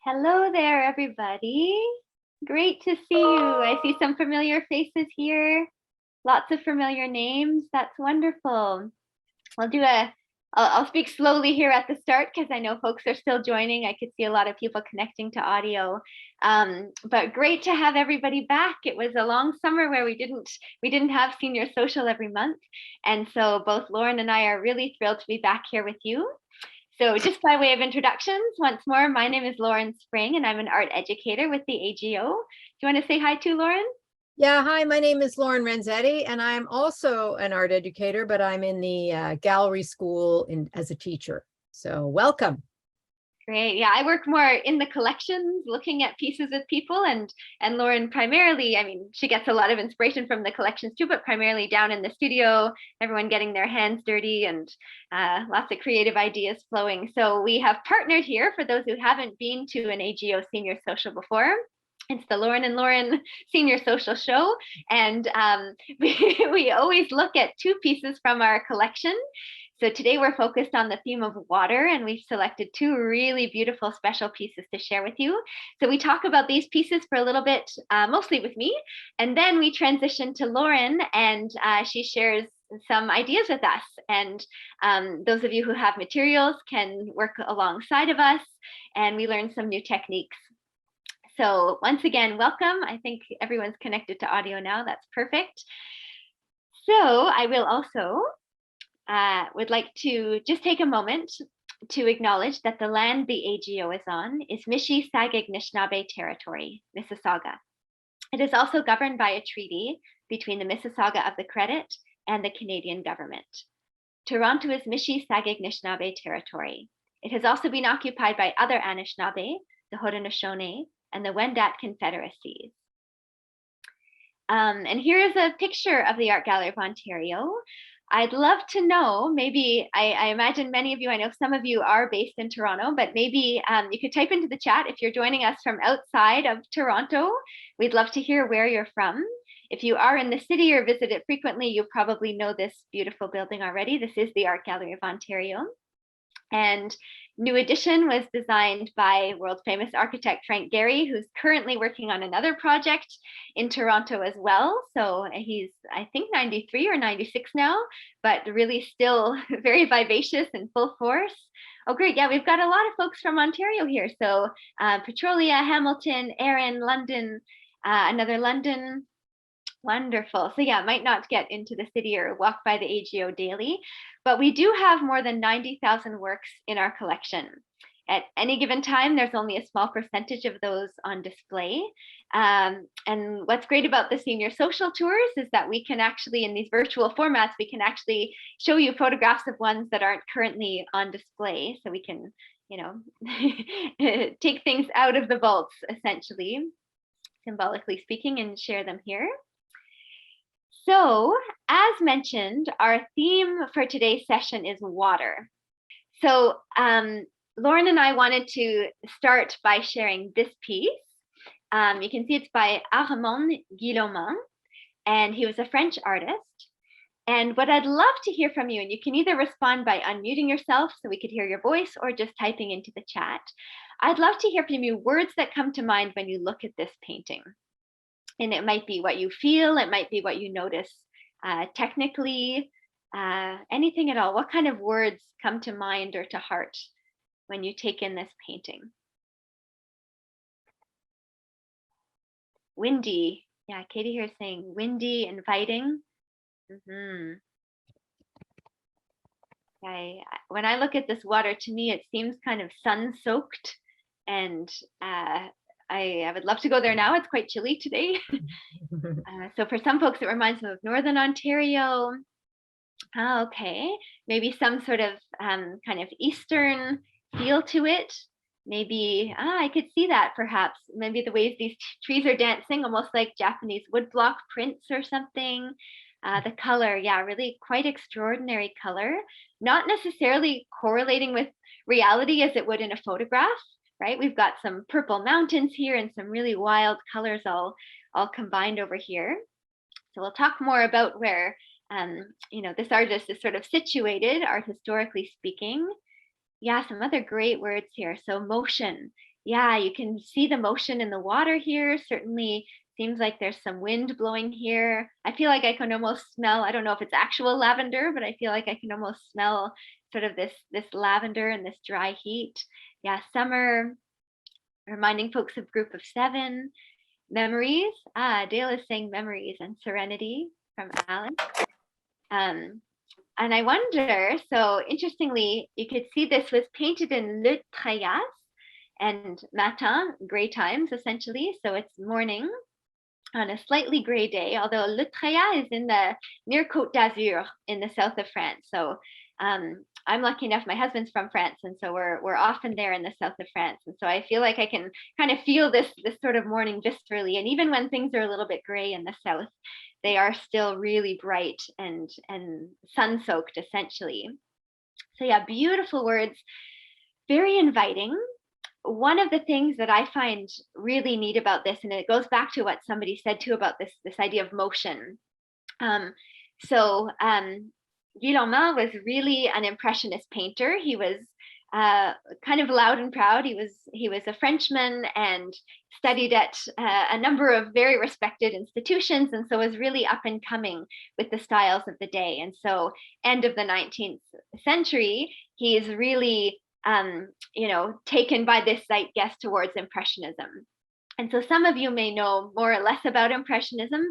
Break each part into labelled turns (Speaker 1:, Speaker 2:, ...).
Speaker 1: Hello there, everybody. Great to see you. I see some familiar faces here. Lots of familiar names. That's wonderful. I'll speak slowly here at the start because I know folks are still joining. I could see a lot of people connecting to audio. But great to have everybody back. It was a long summer where we didn't have senior social every month. And so both Lauren and I are really thrilled to be back here with you. So just by way of introductions, once more, my name is Lauren Spring and I'm an art educator with the AGO. Do you want to say hi to Lauren?
Speaker 2: Yeah, hi, my name is Lauren Renzetti, and I'm also an art educator, but I'm in the gallery school as a teacher. So welcome.
Speaker 1: Great. Yeah, I work more in the collections, looking at pieces with people, and Lauren primarily, I mean, she gets a lot of inspiration from the collections too, but primarily down in the studio, everyone getting their hands dirty and lots of creative ideas flowing. So we have partnered here for those who haven't been to an AGO Senior Social before. It's the Lauren and Lauren Senior Social Show. And we always look at two pieces from our collection. So today we're focused on the theme of water, and we've selected two really beautiful special pieces to share with you. So we talk about these pieces for a little bit, mostly with me, and then we transition to Lauren, and she shares some ideas with us. And those of you who have materials can work alongside of us, and we learn some new techniques. So once again, welcome. I think everyone's connected to audio now. That's perfect. So I will also would like to just take a moment to acknowledge that the land the AGO is on is Mississauga territory, Mississauga. It is also governed by a treaty between the Mississauga of the Credit and the Canadian government. Toronto is Mississauga territory. It has also been occupied by other Anishinaabe, the Haudenosaunee, and the Wendat Confederacies. And here is a picture of the Art Gallery of Ontario. I'd love to know, maybe, I imagine many of you, I know some of you are based in Toronto, but maybe you could type into the chat if you're joining us from outside of Toronto. We'd love to hear where you're from. If you are in the city or visit it frequently, you probably know this beautiful building already. This is the Art Gallery of Ontario. And New Edition was designed by world famous architect Frank Gehry, who's currently working on another project in Toronto as well. So he's, I think, 93 or 96 now, but really still very vivacious and full force. Oh, great. Yeah, we've got a lot of folks from Ontario here. So Petrolia, Hamilton, Erin, London, another London. Wonderful. So yeah, might not get into the city or walk by the AGO daily, but we do have more than 90,000 works in our collection. At any given time, there's only a small percentage of those on display. And what's great about the senior social tours is that we can actually, in these virtual formats, we can actually show you photographs of ones that aren't currently on display. So we can, you know, take things out of the vaults, essentially, symbolically speaking, and share them here. So, as mentioned, our theme for today's session is water. So, Lauren and I wanted to start by sharing this piece. You can see it's by Armand Guillaumin, and he was a French artist. And what I'd love to hear from you, and you can either respond by unmuting yourself so we could hear your voice or just typing into the chat. I'd love to hear from you words that come to mind when you look at this painting. And it might be what you feel, it might be what you notice technically, anything at all. What kind of words come to mind or to heart when you take in this painting? Windy. Yeah, Katie here is saying windy, inviting. When I look at this water, to me, it seems kind of sun-soaked, and I would love to go there now. It's quite chilly today. So for some folks, it reminds them of Northern Ontario. Oh, okay, maybe some sort of kind of Eastern feel to it. Maybe, I could see that perhaps. Maybe the ways these trees are dancing, almost like Japanese woodblock prints or something. The color, yeah, really quite extraordinary color. Not necessarily correlating with reality as it would in a photograph, right? We've got some purple mountains here and some really wild colors all combined over here. So we'll talk more about where, you know, this artist is sort of situated, art historically speaking. Yeah, some other great words here. So motion, yeah, you can see the motion in the water here. Certainly seems like there's some wind blowing here. I feel like I can almost smell, I don't know if it's actual lavender, but I feel like I can almost smell sort of this lavender and this dry heat. Yeah, summer, reminding folks of group of seven. Memories. Dale is saying memories and serenity from Alan. And I wonder, so interestingly, you could see this was painted in Le Trayas and matin, gray times essentially. So it's morning on a slightly gray day, although Le Trayas is in the near Côte d'Azur in the south of France. So I'm lucky enough, my husband's from France, and so we're often there in the south of France. And so I feel like I can kind of feel this sort of morning viscerally. And even when things are a little bit gray in the south, they are still really bright and sun-soaked essentially. So yeah, beautiful words, very inviting. One of the things that I find really neat about this, and it goes back to what somebody said too about this idea of motion. Guillaumin was really an impressionist painter. He was kind of loud and proud. He was a Frenchman and studied at a number of very respected institutions, and so was really up and coming with the styles of the day. And so, end of the 19th century, he is really taken by this zeitgeist towards Impressionism. And so some of you may know more or less about Impressionism.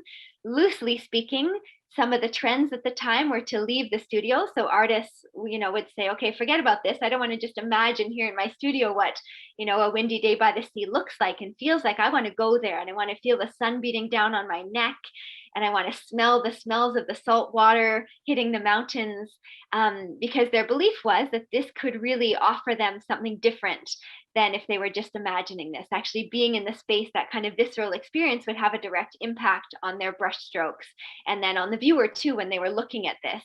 Speaker 1: Loosely speaking, some of the trends at the time were to leave the studio. So artists, would say, okay, forget about this. I don't want to just imagine here in my studio what, a windy day by the sea looks like and feels like. I want to go there and I want to feel the sun beating down on my neck. And I want to smell the smells of the salt water hitting the mountains, because their belief was that this could really offer them something different than if they were just imagining this. Actually being in the space, that kind of visceral experience would have a direct impact on their brush strokes and then on the viewer too when they were looking at this.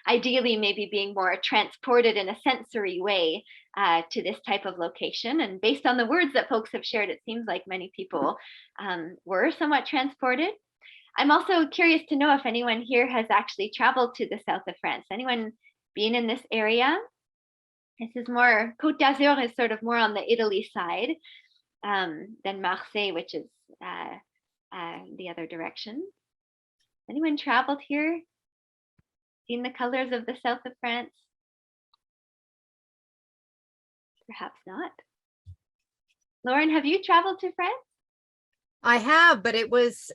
Speaker 1: Ideally maybe being more transported in a sensory way to this type of location. And based on the words that folks have shared, it seems like many people were somewhat transported. I'm also curious to know if anyone here has actually traveled to the south of France. Anyone been in this area? This is more, Côte d'Azur is sort of more on the Italy side than Marseille, which is the other direction. Anyone traveled here? Seen the colors of the south of France? Perhaps not. Lauren, have you traveled to France?
Speaker 2: I have, but it was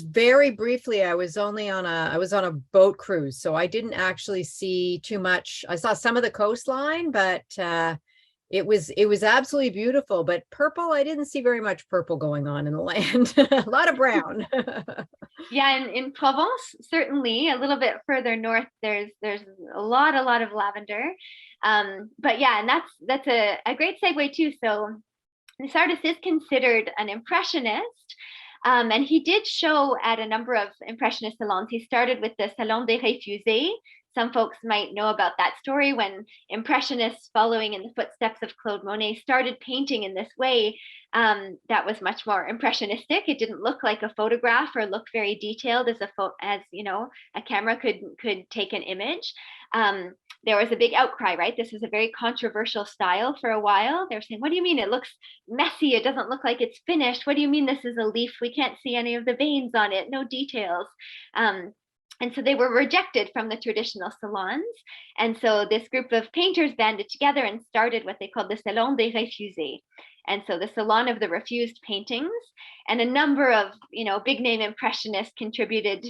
Speaker 2: very briefly. I was on a boat cruise, so I didn't actually see too much. I saw some of the coastline, but it was absolutely beautiful. But purple, I didn't see very much purple going on in the land. A lot of brown.
Speaker 1: Yeah, in Provence, certainly a little bit further north, there's a lot of lavender. But yeah, and that's a great segue too. So this artist is considered an impressionist, and he did show at a number of impressionist salons. He started with the Salon des Refusés. Some folks might know about that story when impressionists following in the footsteps of Claude Monet started painting in this way that was much more impressionistic. It didn't look like a photograph or look very detailed as a camera could take an image. There was a big outcry, right? This was a very controversial style for a while. They were saying, what do you mean? It looks messy. It doesn't look like it's finished. What do you mean this is a leaf? We can't see any of the veins on it, no details. And so they were rejected from the traditional salons. And so this group of painters banded together and started what they called the Salon des Refusés. And so the Salon of the Refused Paintings, and a number of, big name impressionists contributed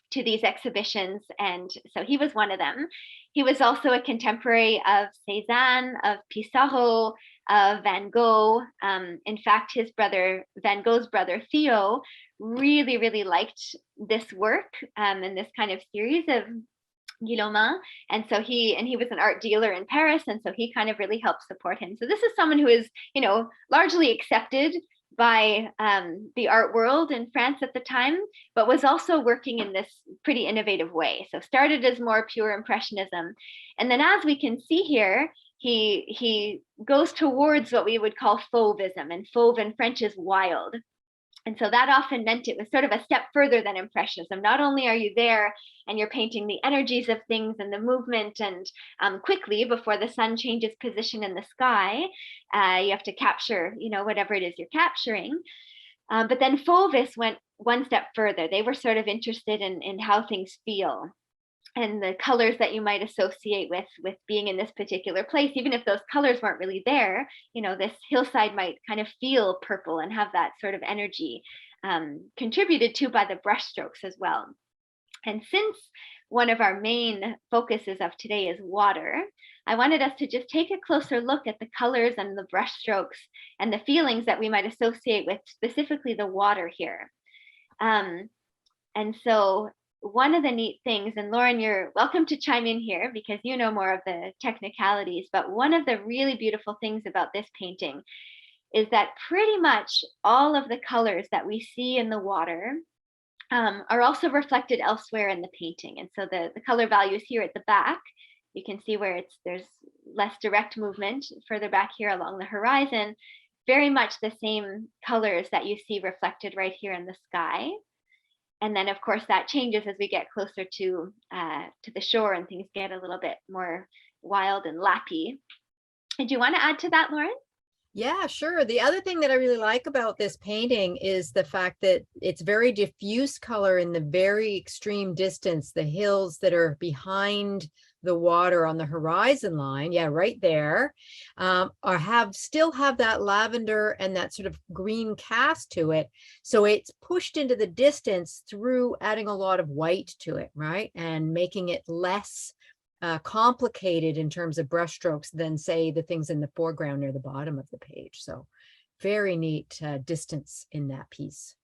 Speaker 1: to these exhibitions. And so he was one of them. He was also a contemporary of Cézanne, of Pissarro, of Van Gogh. In fact, his brother, Van Gogh's brother, Theo, really, really liked this work and this kind of series of Guillaumin. And so he was an art dealer in Paris. And so he kind of really helped support him. So this is someone who is, largely accepted by the art world in France at the time, but was also working in this pretty innovative way. So started as more pure impressionism. And then as we can see here, he goes towards what we would call fauvism, and fauve in French is wild. And so that often meant it was sort of a step further than impressionism. Not only are you there and you're painting the energies of things and the movement, and quickly before the sun changes position in the sky, you have to capture, whatever it is you're capturing. But then Fauvis went one step further. They were sort of interested in how things feel and the colors that you might associate with being in this particular place. Even if those colors weren't really there, this hillside might kind of feel purple and have that sort of energy, contributed to by the brush strokes as well. And since one of our main focuses of today is water, I wanted us to just take a closer look at the colors and the brush strokes and the feelings that we might associate with specifically the water here. And so one of the neat things, and Lauren, you're welcome to chime in here because you know more of the technicalities, but one of the really beautiful things about this painting is that pretty much all of the colors that we see in the water are also reflected elsewhere in the painting. And so the color values here at the back, you can see where there's less direct movement further back here along the horizon, very much the same colors that you see reflected right here in the sky. And then, of course, that changes as we get closer to the shore and things get a little bit more wild and lappy. And do you want to add to that, Lauren?
Speaker 2: Yeah, sure. The other thing that I really like about this painting is the fact that it's very diffuse color in the very extreme distance, the hills that are behind the water on the horizon line, yeah, right there, still have that lavender and that sort of green cast to it. So it's pushed into the distance through adding a lot of white to it, right? And making it less complicated in terms of brush strokes than, say, the things in the foreground near the bottom of the page. So very neat distance in that piece.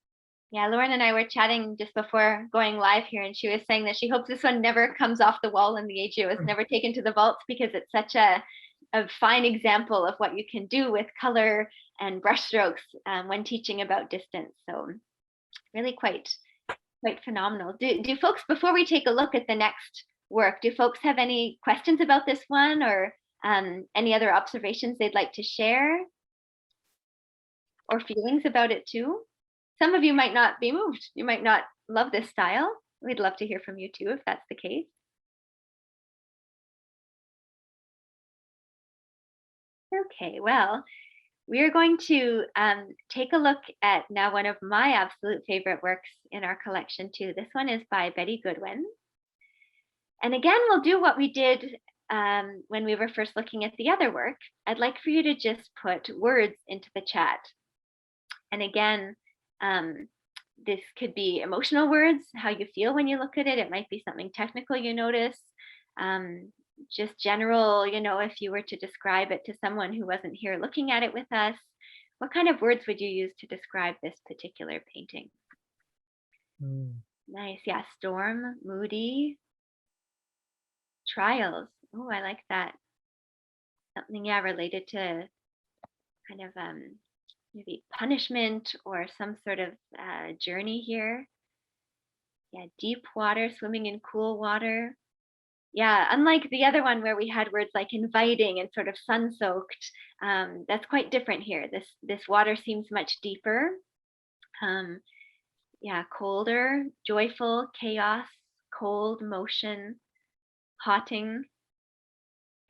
Speaker 1: Yeah, Lauren and I were chatting just before going live here, and she was saying that she hopes this one never comes off the wall in the AGO, is never taken to the vaults, because it's such a fine example of what you can do with color and brush strokes when teaching about distance. So really quite phenomenal. Do folks, before we take a look at the next work, do folks have any questions about this one, or any other observations they'd like to share, or feelings about it too? Some of you might not be moved. You might not love this style. We'd love to hear from you too, if that's the case. Okay, well, we are going to take a look at now one of my absolute favorite works in our collection too. This one is by Betty Goodwin. And again, we'll do what we did when we were first looking at the other work. I'd like for you to just put words into the chat. And again, this could be emotional words, how you feel when you look at it. It might be something technical you notice. Just general, if you were to describe it to someone who wasn't here looking at it with us, what kind of words would you use to describe this particular painting? Nice, yeah, storm, moody, trials. Oh, I like that. Something, yeah, related to kind of maybe punishment or some sort of journey here. Yeah, deep water, swimming in cool water. Yeah, unlike the other one where we had words like inviting and sort of sun-soaked, that's quite different here. This water seems much deeper. Yeah, colder, joyful, chaos, cold, motion, haunting.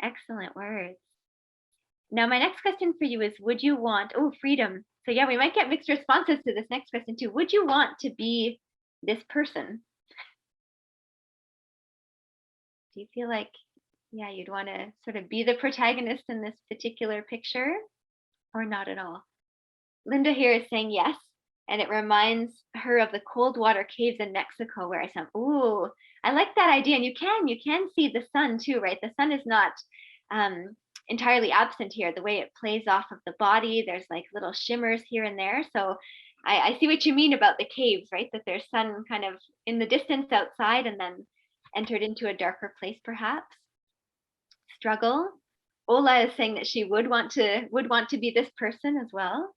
Speaker 1: Excellent words. Now, my next question for you is, would you want, freedom. So yeah, we might get mixed responses to this next question too. Would you want to be this person? Do you feel like, yeah, you'd want to sort of be the protagonist in this particular picture, or not at all? Linda here is saying yes, and it reminds her of the cold water caves in Mexico where I said, ooh, I like that idea. And you can see the sun too, right? The sun is not entirely absent here. The way it plays off of the body, there's like little shimmers here and there. So I see what you mean about the caves, right? That there's sun kind of in the distance outside and then entered into a darker place perhaps. Struggle. Ola is saying that she would want to be this person as well.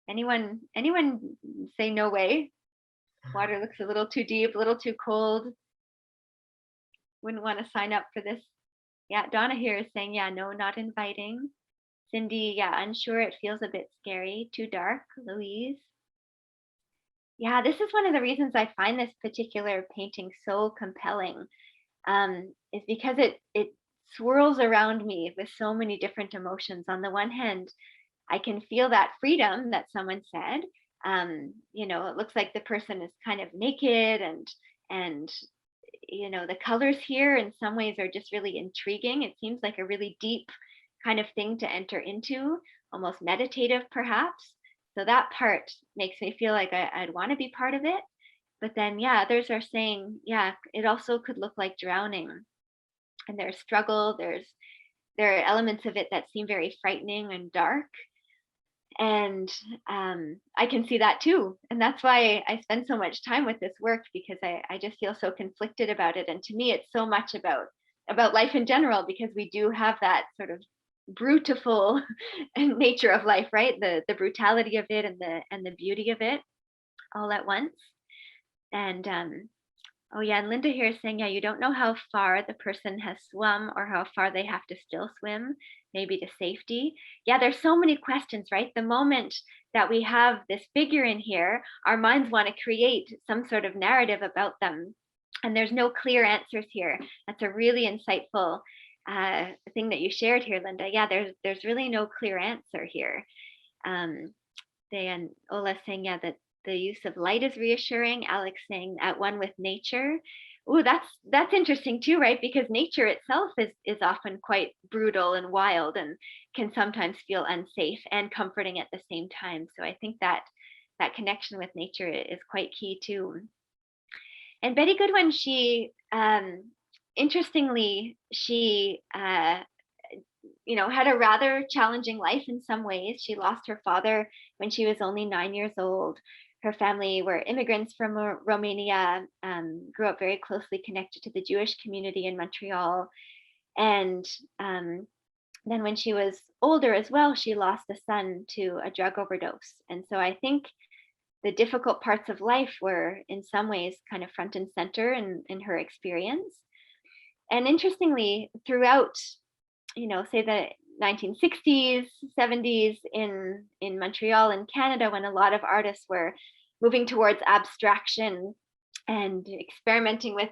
Speaker 1: Anyone say no way? Water looks a little too deep, a little too cold. Wouldn't want to sign up for this. Yeah, Donna here is saying, yeah, no, not inviting. Cindy, yeah, unsure, it feels a bit scary, too dark. Louise. Yeah, this is one of the reasons I find this particular painting so compelling, is because it swirls around me with so many different emotions. On the one hand, I can feel that freedom that someone said. It looks like the person is kind of naked, and the colors here in some ways are just really intriguing. It seems like a really deep kind of thing to enter into, almost meditative perhaps. So that part makes me feel like I'd want to be part of it. But then, yeah, others are saying, yeah, it also could look like drowning. And there's struggle, there are elements of it that seem very frightening and dark. And I can see that too. And that's why I spend so much time with this work, because I just feel so conflicted about it. And to me, it's so much about life in general, because we do have that sort of brutal nature of life, right? The brutality of it, and the beauty of it all at once. And oh yeah, and Linda here is saying, yeah, you don't know how far the person has swum or how far they have to still swim, maybe to safety. Yeah, there's so many questions, right? The moment that we have this figure in here, our minds want to create some sort of narrative about them. And there's no clear answers here. That's a really insightful thing that you shared here, Linda. Yeah, there's really no clear answer here. And Ola saying, yeah, that the use of light is reassuring. Alex saying at one with nature. Oh, that's interesting too, right? Because nature itself is often quite brutal and wild, and can sometimes feel unsafe and comforting at the same time. So I think that connection with nature is quite key too. And Betty Goodwin, she interestingly, she had a rather challenging life in some ways. She lost her father when she was only 9 years old. Her family were immigrants from Romania, grew up very closely connected to the Jewish community in Montreal. And then when she was older as well, she lost a son to a drug overdose. And so I think the difficult parts of life were in some ways kind of front and center in her experience. And interestingly, throughout, say the 1960s, 70s in Montreal and Canada, when a lot of artists were moving towards abstraction and experimenting with,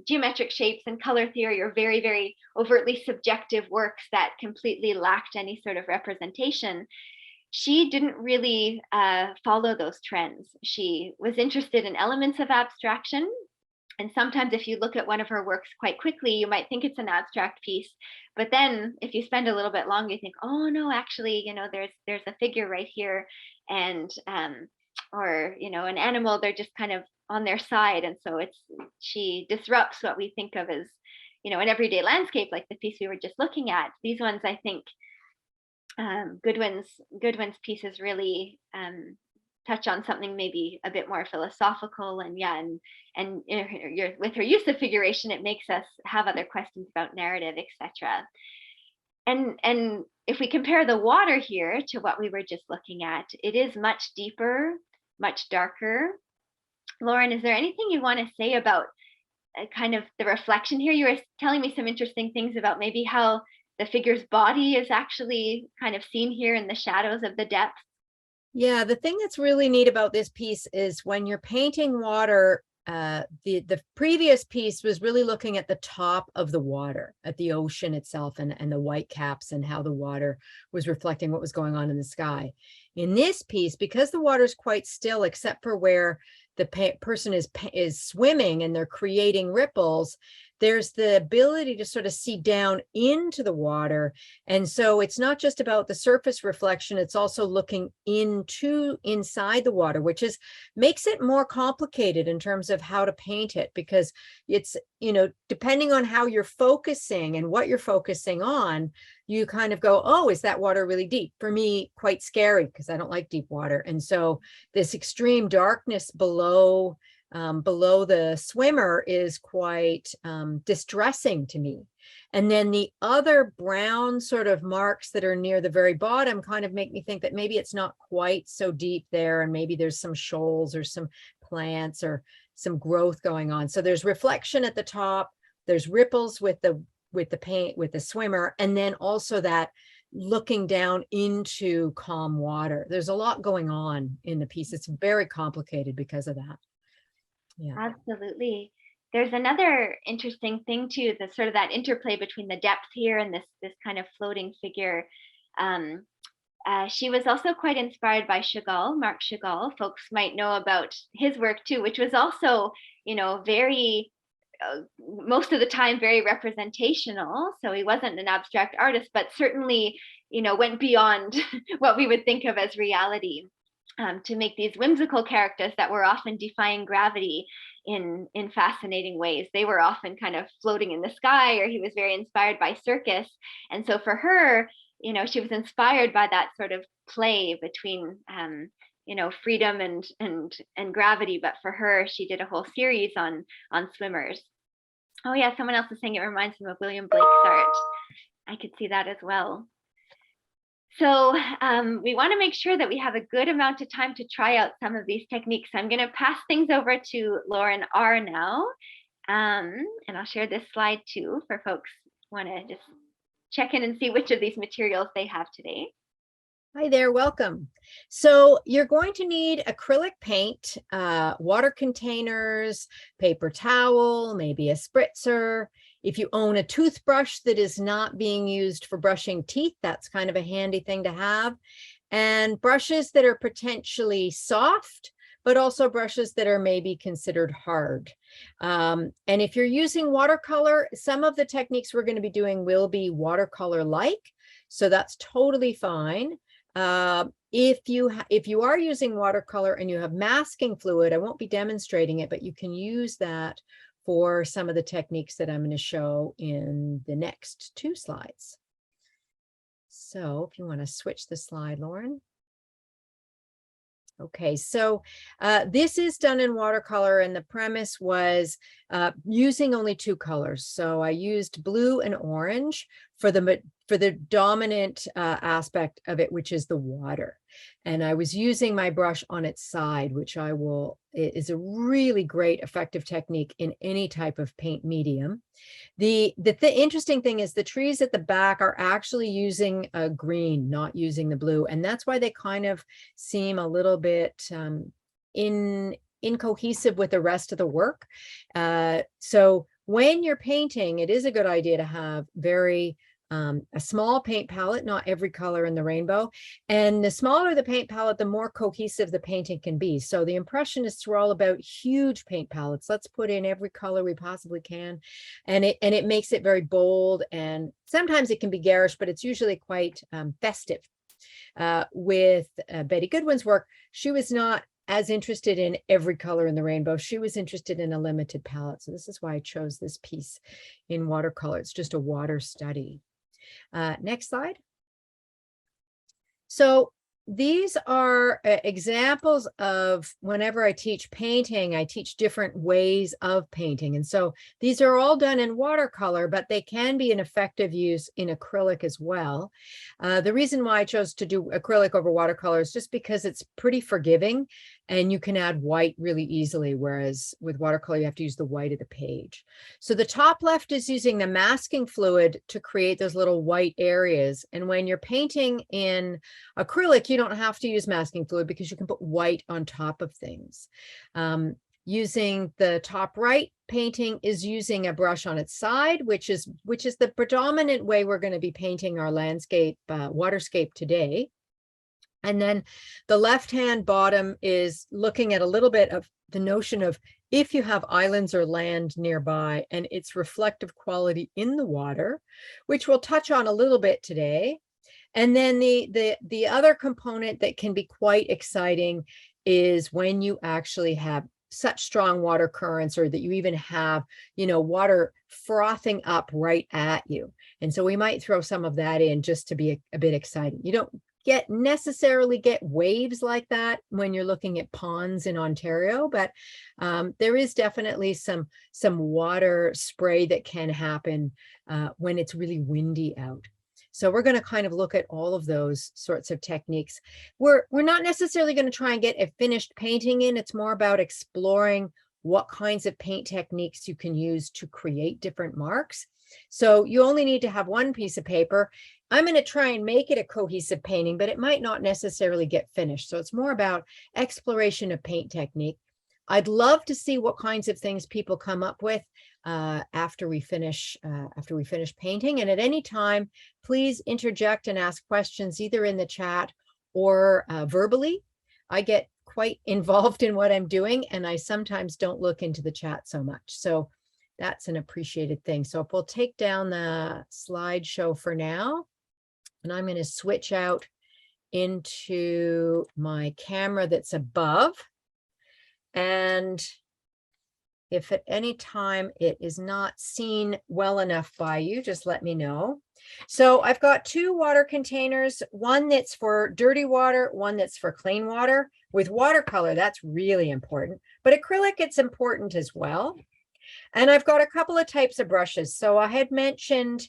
Speaker 1: geometric shapes and color theory, or very, very overtly subjective works that completely lacked any sort of representation, she didn't really follow those trends. She was interested in elements of abstraction. And sometimes if you look at one of her works quite quickly, you might think it's an abstract piece. But then if you spend a little bit longer, you think, oh no, actually, there's a figure right here, and or an animal, they're just kind of on their side. And so she disrupts what we think of as, an everyday landscape, like the piece we were just looking at. These ones, I think, Goodwin's pieces really touch on something maybe a bit more philosophical, and with her use of figuration, it makes us have other questions about narrative, etc. And if we compare the water here to what we were just looking at, it is much deeper, much darker. Lauren, is there anything you want to say about kind of the reflection here? You were telling me some interesting things about maybe how the figure's body is actually kind of seen here in the shadows of the depth.
Speaker 2: Yeah, the thing that's really neat about this piece is when you're painting water, the previous piece was really looking at the top of the water, at the ocean itself, and the white caps, and how the water was reflecting what was going on in the sky. In this piece, because the water is quite still, except for where the person is swimming and they're creating ripples, there's the ability to sort of see down into the water. And so it's not just about the surface reflection, it's also looking inside the water, which makes it more complicated in terms of how to paint it, because it's, depending on how you're focusing and what you're focusing on, you kind of go, oh, is that water really deep? For me, quite scary, because I don't like deep water. And so this extreme darkness below the swimmer is quite distressing to me. And then the other brown sort of marks that are near the very bottom kind of make me think that maybe it's not quite so deep there, and maybe there's some shoals or some plants or some growth going on. So there's reflection at the top, there's ripples with the paint, with the swimmer, and then also that looking down into calm water. There's a lot going on in the piece. It's very complicated because of that. Yeah.
Speaker 1: Absolutely. There's another interesting thing too, the sort of that interplay between the depth here and this kind of floating figure. Um, she was also quite inspired by Chagall, Marc Chagall. Folks might know about his work too, which was also, very, most of the time, very representational. So he wasn't an abstract artist, but certainly, went beyond what we would think of as reality. To make these whimsical characters that were often defying gravity in fascinating ways. They were often kind of floating in the sky, or he was very inspired by circus. And so for her, she was inspired by that sort of play between freedom and gravity. But for her, she did a whole series on swimmers. Oh yeah, someone else is saying it reminds them of William Blake's art. I could see that as well. So we want to make sure that we have a good amount of time to try out some of these techniques. I'm going to pass things over to Lauren R now. And I'll share this slide too for folks who want to just check in and see which of these materials they have today.
Speaker 2: Hi there, welcome. So you're going to need acrylic paint, water containers, paper towel, maybe a spritzer. If you own a toothbrush that is not being used for brushing teeth, that's kind of a handy thing to have. And brushes that are potentially soft, but also brushes that are maybe considered hard. And if you're using watercolor, some of the techniques we're going to be doing will be watercolor-like, so that's totally fine. If you are using watercolor and you have masking fluid, I won't be demonstrating it, but you can use that for some of the techniques that I'm going to show in the next 2 slides. So if you want to switch the slide, Lauren. Okay, so this is done in watercolor, and the premise was using only 2 colors. So I used blue and orange for the dominant aspect of it, which is the water. And I was using my brush on its side, which is a really great effective technique in any type of paint medium. The interesting thing is the trees at the back are actually using a green, not using the blue. And that's why they kind of seem a little bit incohesive with the rest of the work. So when you're painting, it is a good idea to have a small paint palette, not every color in the rainbow. And the smaller the paint palette, the more cohesive the painting can be. So the impressionists were all about huge paint palettes. Let's put in every color we possibly can. And it makes it very bold. And sometimes it can be garish, but it's usually quite festive. With Betty Goodwin's work, she was not as interested in every color in the rainbow. She was interested in a limited palette. So this is why I chose this piece in watercolor. It's just a water study. Next slide. So these are examples of whenever I teach painting, I teach different ways of painting. And so these are all done in watercolor, but they can be an effective use in acrylic as well. The reason why I chose to do acrylic over watercolor is just because it's pretty forgiving and you can add white really easily, whereas with watercolor, you have to use the white of the page. So the top left is using the masking fluid to create those little white areas. And when you're painting in acrylic, you don't have to use masking fluid because you can put white on top of things. Using the top right painting is using a brush on its side, which is the predominant way we're going to be painting our landscape, waterscape today. And then the left-hand bottom is looking at a little bit of the notion of if you have islands or land nearby and its reflective quality in the water, which we'll touch on a little bit today. And then the other component that can be quite exciting is when you actually have such strong water currents, or that you even have, water frothing up right at you. And so we might throw some of that in just to be a bit exciting. You don't necessarily get waves like that when you're looking at ponds in Ontario, but there is definitely some water spray that can happen when it's really windy out. So we're going to kind of look at all of those sorts of techniques. We're not necessarily going to try and get a finished painting in. It's more about exploring what kinds of paint techniques you can use to create different marks. So you only need to have one piece of paper. I'm going to try and make it a cohesive painting, but it might not necessarily get finished. So it's more about exploration of paint technique. I'd love to see what kinds of things people come up with after we finish painting. And at any time, please interject and ask questions either in the chat or verbally. I get quite involved in what I'm doing, and I sometimes don't look into the chat so much. So that's an appreciated thing. So if we'll take down the slideshow for now, and I'm going to switch out into my camera that's above. And if at any time it is not seen well enough by you, just let me know. So I've got two water containers, one that's for dirty water, one that's for clean water. With watercolor, that's really important, but acrylic, it's important as well. And I've got a couple of types of brushes. So I had mentioned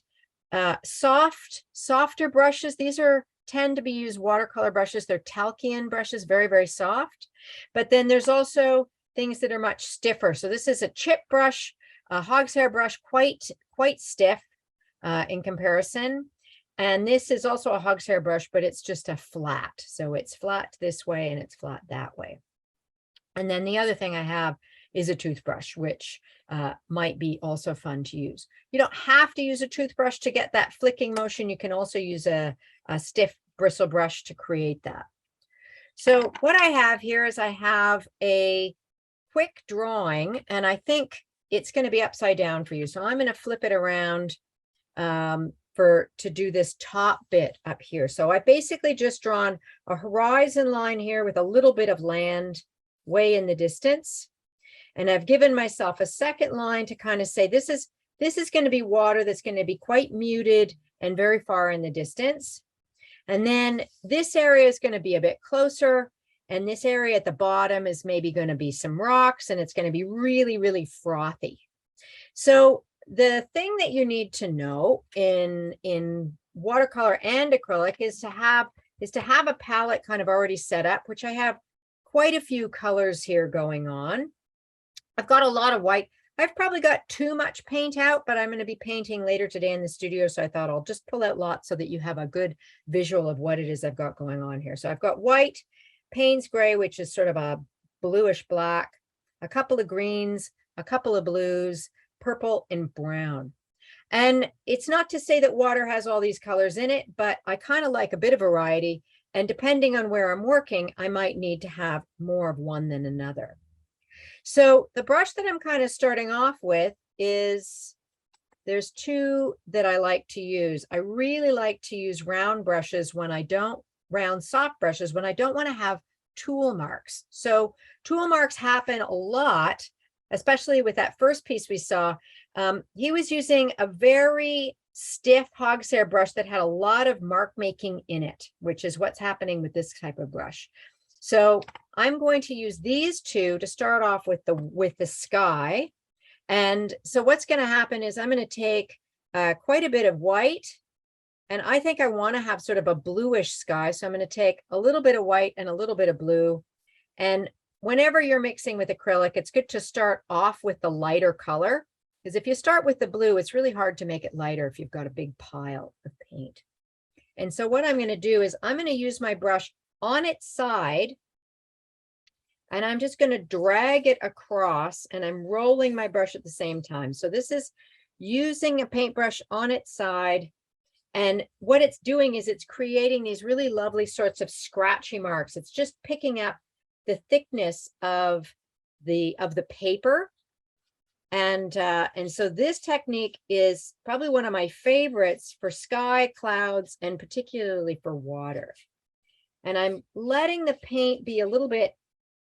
Speaker 2: softer brushes. These tend to be used watercolor brushes. They're Talkian brushes, very, very soft. But then there's also things that are much stiffer. So this is a chip brush, a hog's hair brush, quite stiff in comparison. And this is also a hog's hair brush, but it's just a flat. So it's flat this way and it's flat that way. And then the other thing I have is a toothbrush, which might be also fun to use. You don't have to use a toothbrush to get that flicking motion. You can also use a stiff bristle brush to create that. So what I have here is I have a quick drawing, and I think it's going to be upside down for you. So I'm going to flip it around to do this top bit up here. So I basically just drawn a horizon line here with a little bit of land way in the distance. And I've given myself a second line to kind of say, this is going to be water that's going to be quite muted and very far in the distance. And then this area is going to be a bit closer. And this area at the bottom is maybe going to be some rocks, and it's going to be really, really frothy. So the thing that you need to know in watercolor and acrylic is to have a palette kind of already set up, which I have quite a few colors here going on. I've got a lot of white. I've probably got too much paint out, but I'm going to be painting later today in the studio. So I thought I'll just pull out lots so that you have a good visual of what it is I've got going on here. So I've got white, Payne's gray, which is sort of a bluish black, a couple of greens, a couple of blues, purple and brown. And it's not to say that water has all these colors in it, but I kind of like a bit of variety. And depending on where I'm working, I might need to have more of one than another. So the brush that I'm kind of starting off with is, there's two that I like to use. I really like to use round brushes when I don't, round soft brushes when I don't want to have tool marks. So tool marks happen a lot, especially with that first piece we saw. He was using a very stiff hog's hair brush that had a lot of mark making in it, which is what's happening with this type of brush. So I'm going to use these two to start off with the sky. And so what's going to happen is I'm going to take quite a bit of white, and I think I want to have sort of a bluish sky. So I'm going to take a little bit of white and a little bit of blue. And whenever you're mixing with acrylic, it's good to start off with the lighter color, because if you start with the blue, it's really hard to make it lighter if you've got a big pile of paint. And so what I'm going to do is I'm going to use my brush on its side, and I'm just going to drag it across, and I'm rolling my brush at the same time. So this is using a paintbrush on its side. And what it's doing is it's creating these really lovely sorts of scratchy marks. It's just picking up the thickness of the paper. And so this technique is probably one of my favorites for sky, clouds, and particularly for water. And I'm letting the paint be a little bit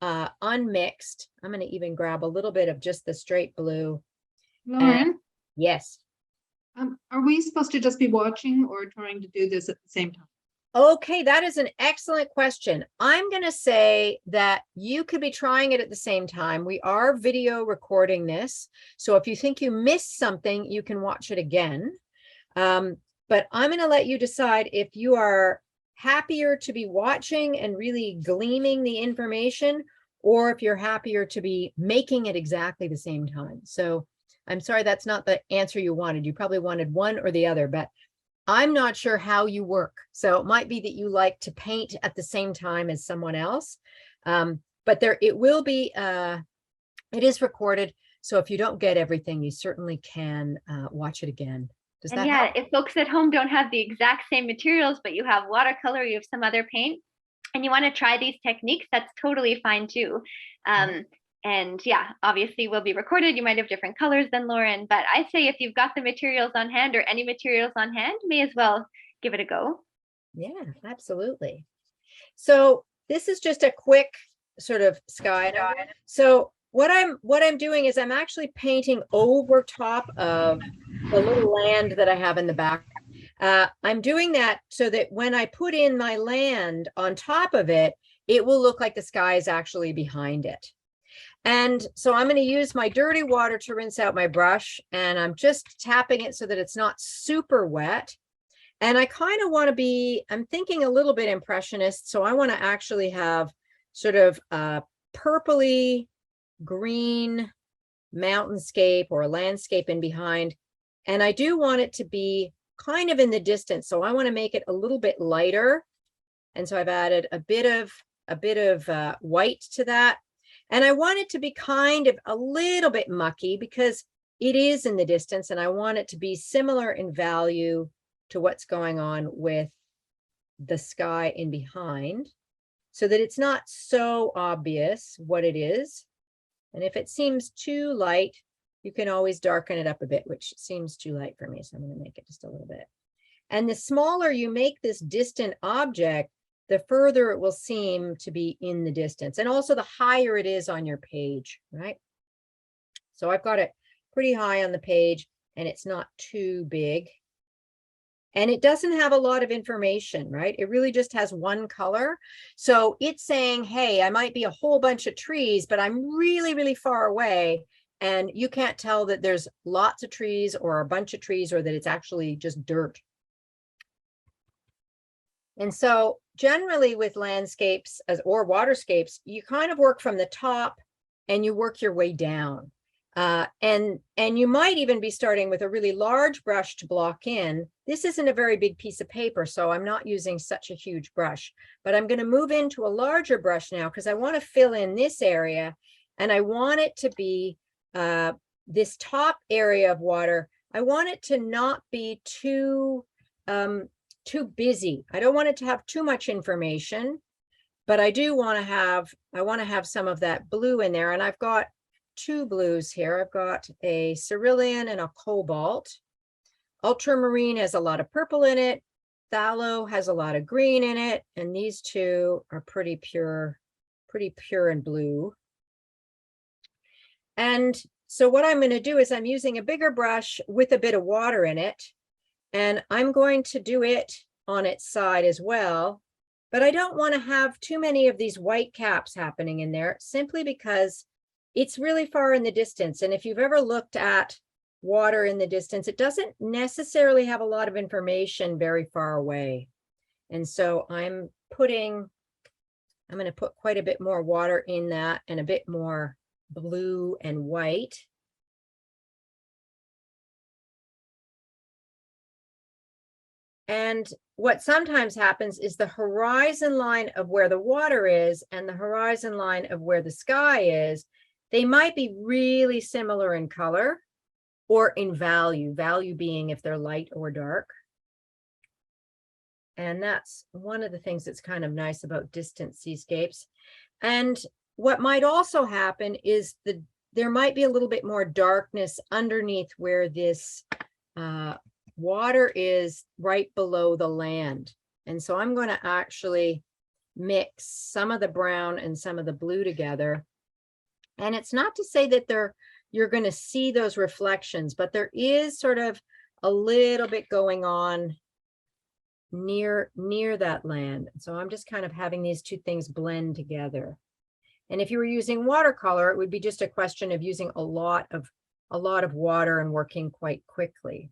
Speaker 2: unmixed. I'm going to even grab a little bit of just the straight blue.
Speaker 3: Lauren,
Speaker 2: Yes.
Speaker 3: are we supposed to just be watching or trying to do this at the same time?
Speaker 2: Okay, that is an excellent question. I'm going to say that you could be trying it at the same time. We are video recording this. So if you think you missed something, you can watch it again. But I'm going to let you decide if you are happier to be watching and really gleaming the information, or if you're happier to be making it exactly the same time. So I'm sorry, that's not the answer you wanted. You probably wanted one or the other, but I'm not sure how you work. So it might be that you like to paint at the same time as someone else. But it will be, it is recorded. So if you don't get everything, you certainly can watch it again. Does
Speaker 1: And
Speaker 2: that
Speaker 1: yeah,
Speaker 2: help?
Speaker 1: if folks at home don't have the exact same materials, but you have watercolor, you have some other paint, and you want to try these techniques, that's totally fine too. And yeah, obviously will be recorded. You might have different colors than Lauren, but I say if you've got the materials on hand or any materials on hand, may as well give it a go.
Speaker 2: Yeah, absolutely. So this is just a quick sort of sky. So what I'm doing is I'm actually painting over top of the little land that I have in the back. I'm doing that so that when I put in my land on top of it, it will look like the sky is actually behind it. And so I'm going to use my dirty water to rinse out my brush, and I'm just tapping it so that it's not super wet. And I kind of want to be, I'm thinking a little bit impressionist. So I want to actually have sort of a purpley green mountainscape or a landscape in behind. And I do want it to be kind of in the distance. So I want to make it a little bit lighter. And so I've added a bit of white to that. And I want it to be kind of a little bit mucky because it is in the distance, and I want it to be similar in value to what's going on with the sky in behind, so that it's not so obvious what it is. And if it seems too light, you can always darken it up a bit, which seems too light for me. So I'm going to make it just a little bit. And the smaller you make this distant object, the further it will seem to be in the distance. And also the higher it is on your page, right? So I've got it pretty high on the page and it's not too big. And it doesn't have a lot of information, right? It really just has one color. So it's saying, hey, I might be a whole bunch of trees, but I'm really, really far away. And you can't tell that there's lots of trees or a bunch of trees or that it's actually just dirt. And so generally with landscapes or waterscapes, you kind of work from the top and you work your way down. And you might even be starting with a really large brush to block in. This isn't a very big piece of paper, so I'm not using such a huge brush, but I'm going to move into a larger brush now because I want to fill in this area, and I want it to be this top area of water. I want it to not be too busy. I don't want it to have too much information, but I do want to have some of that blue in there. And I've got two blues here. I've got a cerulean and a cobalt. Ultramarine has a lot of purple in it. Phthalo has a lot of green in it. And these two are pretty pure and blue. And so what I'm going to do is I'm using a bigger brush with a bit of water in it. And I'm going to do it on its side as well. But I don't want to have too many of these white caps happening in there, simply because it's really far in the distance. And if you've ever looked at water in the distance, it doesn't necessarily have a lot of information very far away. And so I'm going to put quite a bit more water in that and a bit more blue and white. And what sometimes happens is the horizon line of where the water is and the horizon line of where the sky is, they might be really similar in color or in value being if they're light or dark. And that's one of the things that's kind of nice about distant seascapes. And what might also happen is there might be a little bit more darkness underneath where this water is right below the land. And so I'm going to actually mix some of the brown and some of the blue together. And it's not to say that you're going to see those reflections, but there is sort of a little bit going on near that land. So I'm just kind of having these two things blend together. And if you were using watercolor, it would be just a question of using a lot of water and working quite quickly.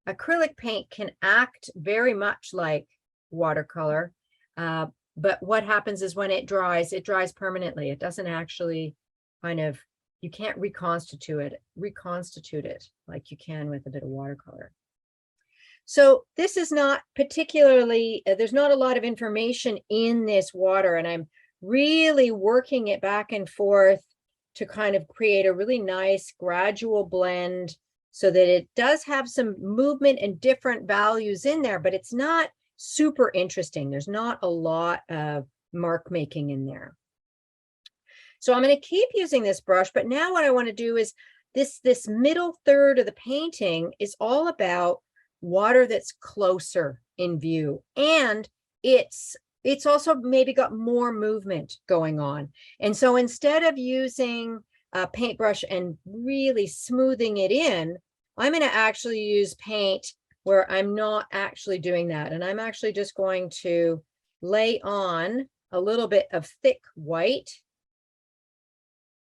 Speaker 2: Acrylic paint can act very much like watercolor, but what happens is when it dries permanently. It doesn't actually kind of you can't reconstitute it like you can with a bit of watercolor. So this is not particularly, there's not a lot of information in this water, and I'm really working it back and forth to kind of create a really nice gradual blend so that it does have some movement and different values in there, but it's not super interesting. There's not a lot of mark making in there. So I'm going to keep using this brush, but now what I want to do is this middle third of the painting is all about water that's closer in view, and it's also maybe got more movement going on. And so instead of using a paintbrush and really smoothing it in, I'm going to actually use paint where I'm not actually doing that, and I'm actually just going to lay on a little bit of thick white,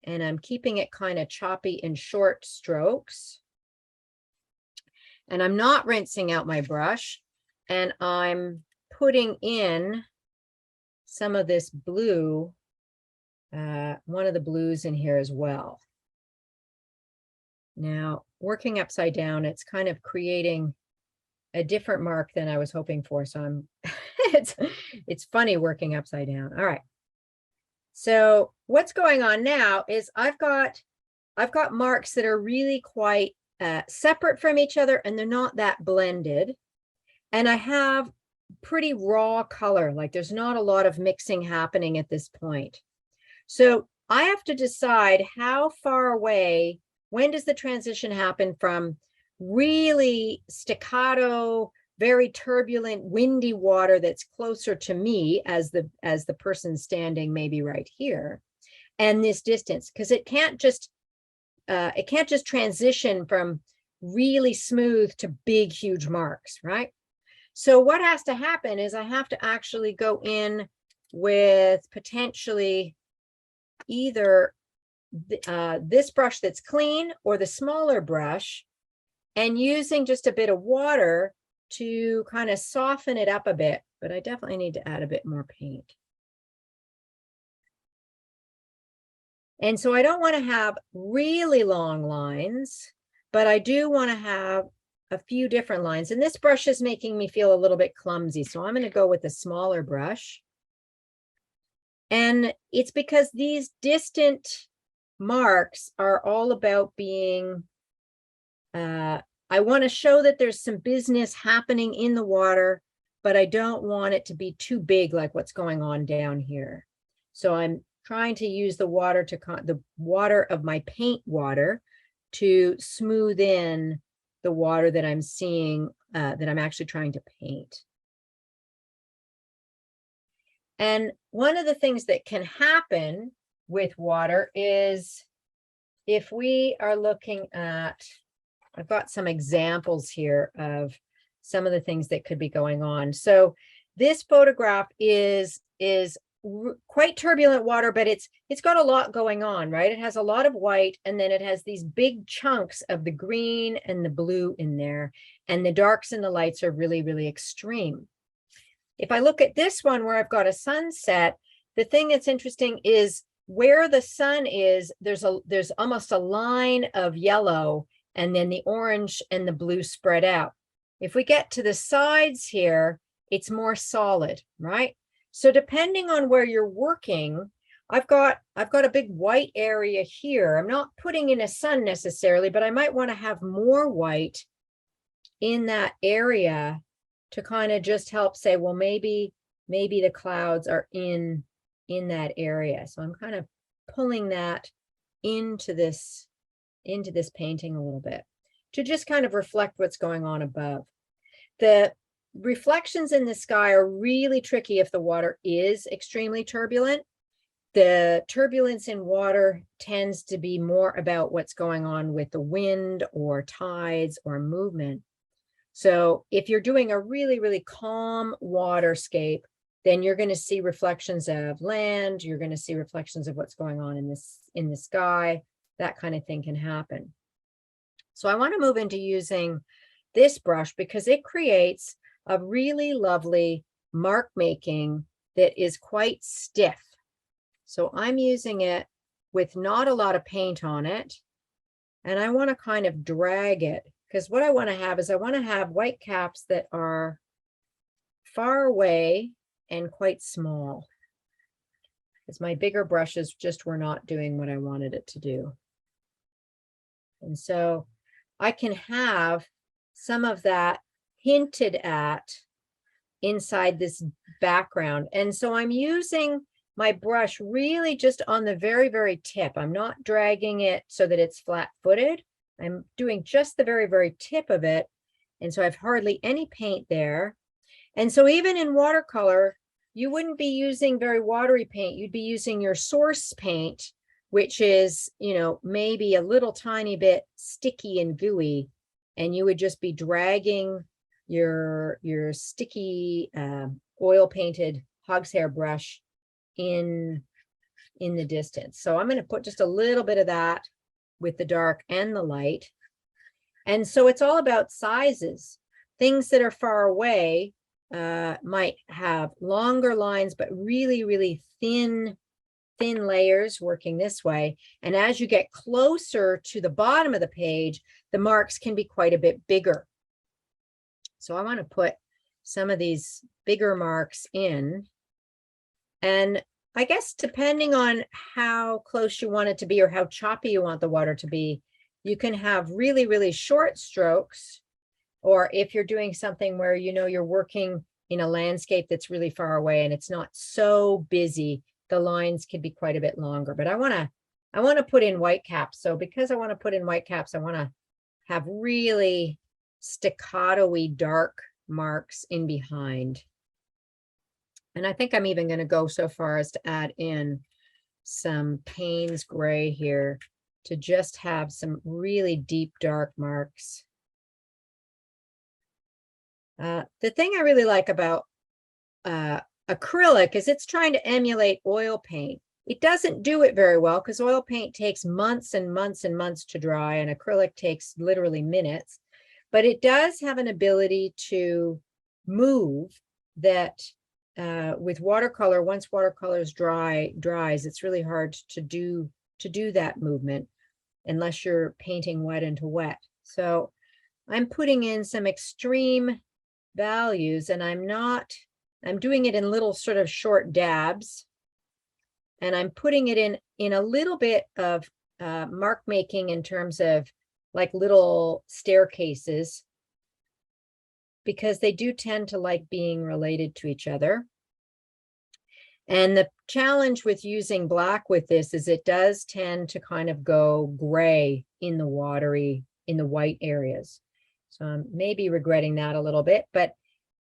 Speaker 2: and I'm keeping it kind of choppy in short strokes. And I'm not rinsing out my brush, and I'm putting in some of this blue, one of the blues in here as well. Now, working upside down, it's kind of creating a different mark than I was hoping for. So I'm, it's funny working upside down. All right. So what's going on now is I've got marks that are really quite separate from each other, and they're not that blended. And I have pretty raw color, like there's not a lot of mixing happening at this point. So I have to decide how far away, when does the transition happen from really staccato, very turbulent, windy water that's closer to me as the person standing maybe right here, and this distance, because it can't just transition from really smooth to big, huge marks, right? So what has to happen is I have to actually go in with potentially either this brush that's clean or the smaller brush, and using just a bit of water to kind of soften it up a bit, but I definitely need to add a bit more paint. And so I don't want to have really long lines, but I do want to have a few different lines. And this brush is making me feel a little bit clumsy, so I'm going to go with a smaller brush. And it's because these distant marks are all about being, I want to show that there's some business happening in the water, but I don't want it to be too big like what's going on down here. So I'm trying to use the water the water of my paint water to smooth in the water that I'm seeing, that I'm actually trying to paint. And one of the things that can happen with water is if we are looking at, I've got some examples here of some of the things that could be going on. So this photograph is quite turbulent water, but it's got a lot going on, right? It has a lot of white, and then it has these big chunks of the green and the blue in there, and the darks and the lights are really, really extreme. If I look at this one where I've got a sunset, the thing that's interesting is where the sun is, there's almost a line of yellow, and then the orange and the blue spread out. If we get to the sides here, it's more solid, right? So depending on where you're working, I've got a big white area here. I'm not putting in a sun necessarily, but I might want to have more white in that area to kind of just help say, well, maybe the clouds are in that area. So I'm kind of pulling that into this painting a little bit to just kind of reflect what's going on above. The reflections in the sky are really tricky if the water is extremely turbulent. The turbulence in water tends to be more about what's going on with the wind or tides or movement. So if you're doing a really, really calm waterscape, then you're going to see reflections of land, you're going to see reflections of what's going on in the sky. That kind of thing can happen. So I want to move into using this brush because it creates a really lovely mark making that is quite stiff. So I'm using it with not a lot of paint on it. And I want to kind of drag it, because what I want to have is I want to have white caps that are far away and quite small, because my bigger brushes just were not doing what I wanted it to do. And so I can have some of that hinted at inside this background. And so I'm using my brush really just on the very, very tip. I'm not dragging it so that it's flat-footed. I'm doing just the very, very tip of it. And so I have hardly any paint there. And so even in watercolor, you wouldn't be using very watery paint. You'd be using your source paint, which is, you know, maybe a little tiny bit sticky and gooey. And you would just be dragging your sticky oil painted hog's hair brush in the distance. So I'm going to put just a little bit of that with the dark and the light. And so it's all about sizes. Things that are far away might have longer lines, but really, really thin layers working this way. And as you get closer to the bottom of the page, the marks can be quite a bit bigger. So I want to put some of these bigger marks in. And I guess depending on how close you want it to be or how choppy you want the water to be, you can have really, really short strokes. Or if you're doing something where, you know, you're working in a landscape that's really far away and it's not so busy, the lines can be quite a bit longer. But I want to put in white caps. So because I want to put in white caps, I want to have really staccato-y dark marks in behind. And I think I'm even going to go so far as to add in some Payne's gray here to just have some really deep dark marks. The thing I really like about acrylic is it's trying to emulate oil paint. It doesn't do it very well because oil paint takes months and months and months to dry, and acrylic takes literally minutes. But it does have an ability to move that with watercolor. Once watercolors dries, it's really hard to do that movement unless you're painting wet into wet. So I'm putting in some extreme values, and I'm doing it in little sort of short dabs, and I'm putting it in a little bit of mark making in terms of like little staircases, because they do tend to like being related to each other. And the challenge with using black with this is it does tend to kind of go gray in the white areas. So I'm maybe regretting that a little bit, but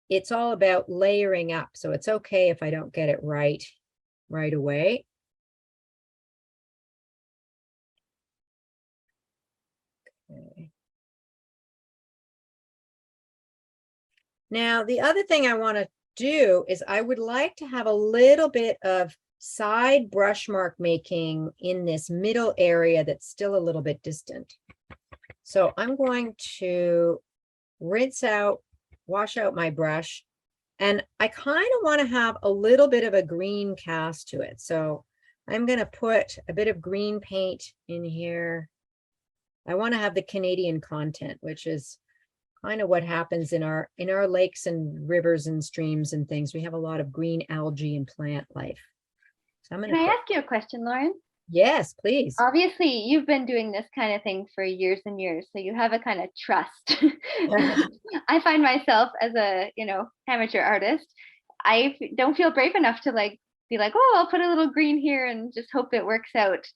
Speaker 2: it's all about layering up. So it's okay if I don't get it right away. Okay. Now, the other thing I want to do is I would like to have a little bit of side brush mark making in this middle area that's still a little bit distant. So I'm going to wash out my brush, and I kind of want to have a little bit of a green cast to it. So I'm going to put a bit of green paint in here. I want to have the Canadian content, which is kind of what happens in our lakes and rivers and streams and things. We have a lot of green algae and plant life. So I'm going to
Speaker 1: Can I ask you a question, Lauren?
Speaker 2: Yes, please.
Speaker 1: Obviously, you've been doing this kind of thing for years and years, so you have a kind of trust. I find myself as a, amateur artist, I don't feel brave enough to be like, oh, I'll put a little green here and just hope it works out.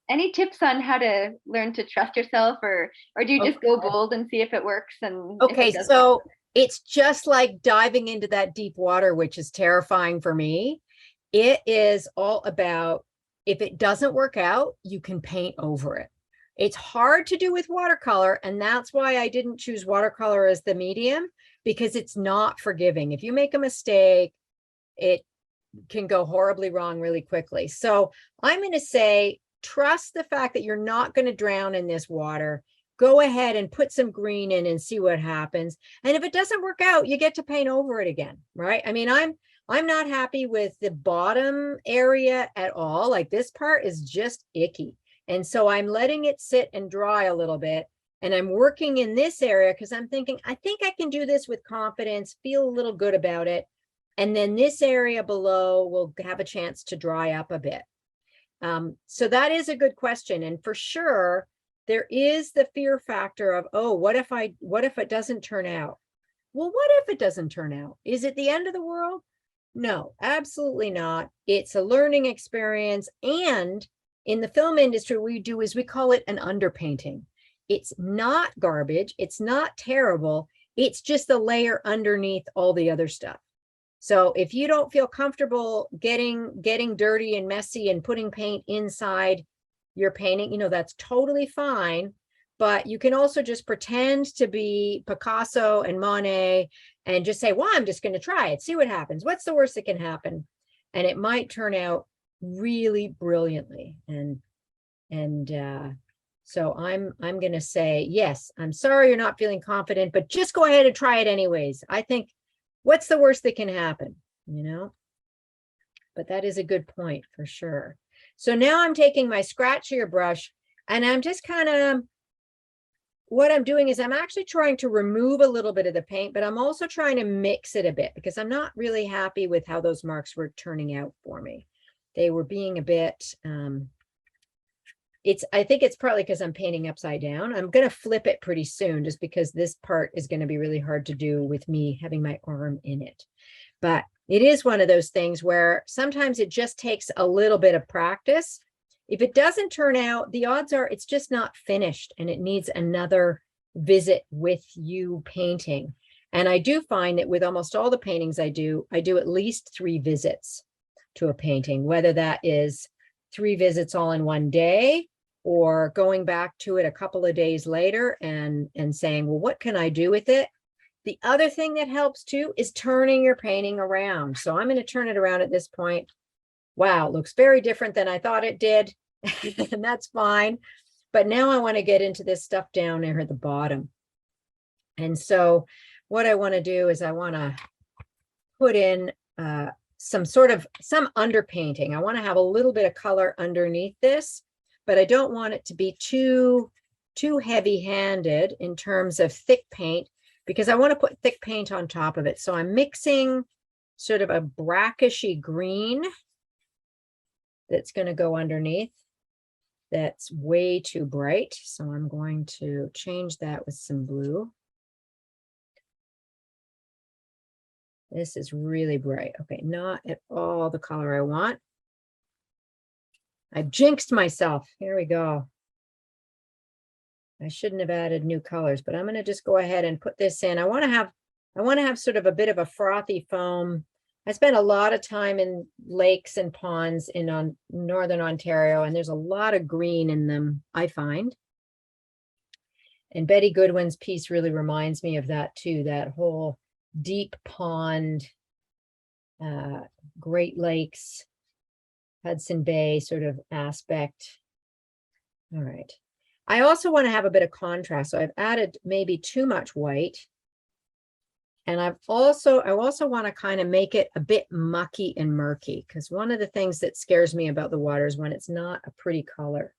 Speaker 1: Any tips on how to learn to trust yourself, or do you just go bold and see if it works? And
Speaker 2: okay, so it's just like diving into that deep water, which is terrifying for me. It is all about, if it doesn't work out, you can paint over it. It's hard to do with watercolor, and that's why I didn't choose watercolor as the medium, because it's not forgiving. If you make a mistake, it can go horribly wrong really quickly. So I'm going to say, trust the fact that you're not going to drown in this water. Go ahead and put some green in and see what happens. And if it doesn't work out, you get to paint over it again, right? I mean, I'm not happy with the bottom area at all. Like this part is just icky. And so I'm letting it sit and dry a little bit. And I'm working in this area because I'm thinking, I think I can do this with confidence, feel a little good about it. And then this area below will have a chance to dry up a bit. So that is a good question. And for sure, there is the fear factor of, oh, what if it doesn't turn out? Well, what if it doesn't turn out? Is it the end of the world? No, absolutely not. It's a learning experience. And in the film industry, we call it an underpainting. It's not garbage. It's not terrible. It's just a layer underneath all the other stuff. So if you don't feel comfortable getting dirty and messy and putting paint inside your painting, that's totally fine. But you can also just pretend to be Picasso and Monet and just say, well, I'm just going to try it, see what happens. What's the worst that can happen? And it might turn out really brilliantly. So I'm going to say, yes, I'm sorry you're not feeling confident, but just go ahead and try it anyways. I think, what's the worst that can happen, But that is a good point for sure. So now I'm taking my scratchier brush and I'm just kind of, what I'm doing is I'm actually trying to remove a little bit of the paint, but I'm also trying to mix it a bit because I'm not really happy with how those marks were turning out for me. They were being a bit, I think it's partly because I'm painting upside down. I'm going to flip it pretty soon just because this part is going to be really hard to do with me having my arm in it. But it is one of those things where sometimes it just takes a little bit of practice. If it doesn't turn out, the odds are it's just not finished and it needs another visit with you painting. And I do find that with almost all the paintings I do at least 3 visits to a painting, whether that is 3 visits all in one day or going back to it a couple of days later and saying, well, what can I do with it? The other thing that helps too is turning your painting around. So I'm going to turn it around at this point. Wow, it looks very different than I thought it did. And that's fine. But now I want to get into this stuff down there at the bottom. And so what I want to do is I want to put in some underpainting. I want to have a little bit of color underneath this, but I don't want it to be too heavy-handed in terms of thick paint because I want to put thick paint on top of it. So I'm mixing sort of a brackishy green that's going to go underneath. That's way too bright. So I'm going to change that with some blue. This is really bright. Okay, not at all the color I want. I've jinxed myself. Here we go. I shouldn't have added new colors, but I'm going to just go ahead and put this in. I want to have sort of a bit of a frothy foam. I spent a lot of time in lakes and ponds in Northern Ontario, and there's a lot of green in them, I find. And Betty Goodwin's piece really reminds me of that too, that whole deep pond, Great Lakes, Hudson Bay sort of aspect. All right. I also want to have a bit of contrast. So I've added maybe too much white. And I also want to kind of make it a bit mucky and murky because one of the things that scares me about the water is when it's not a pretty color.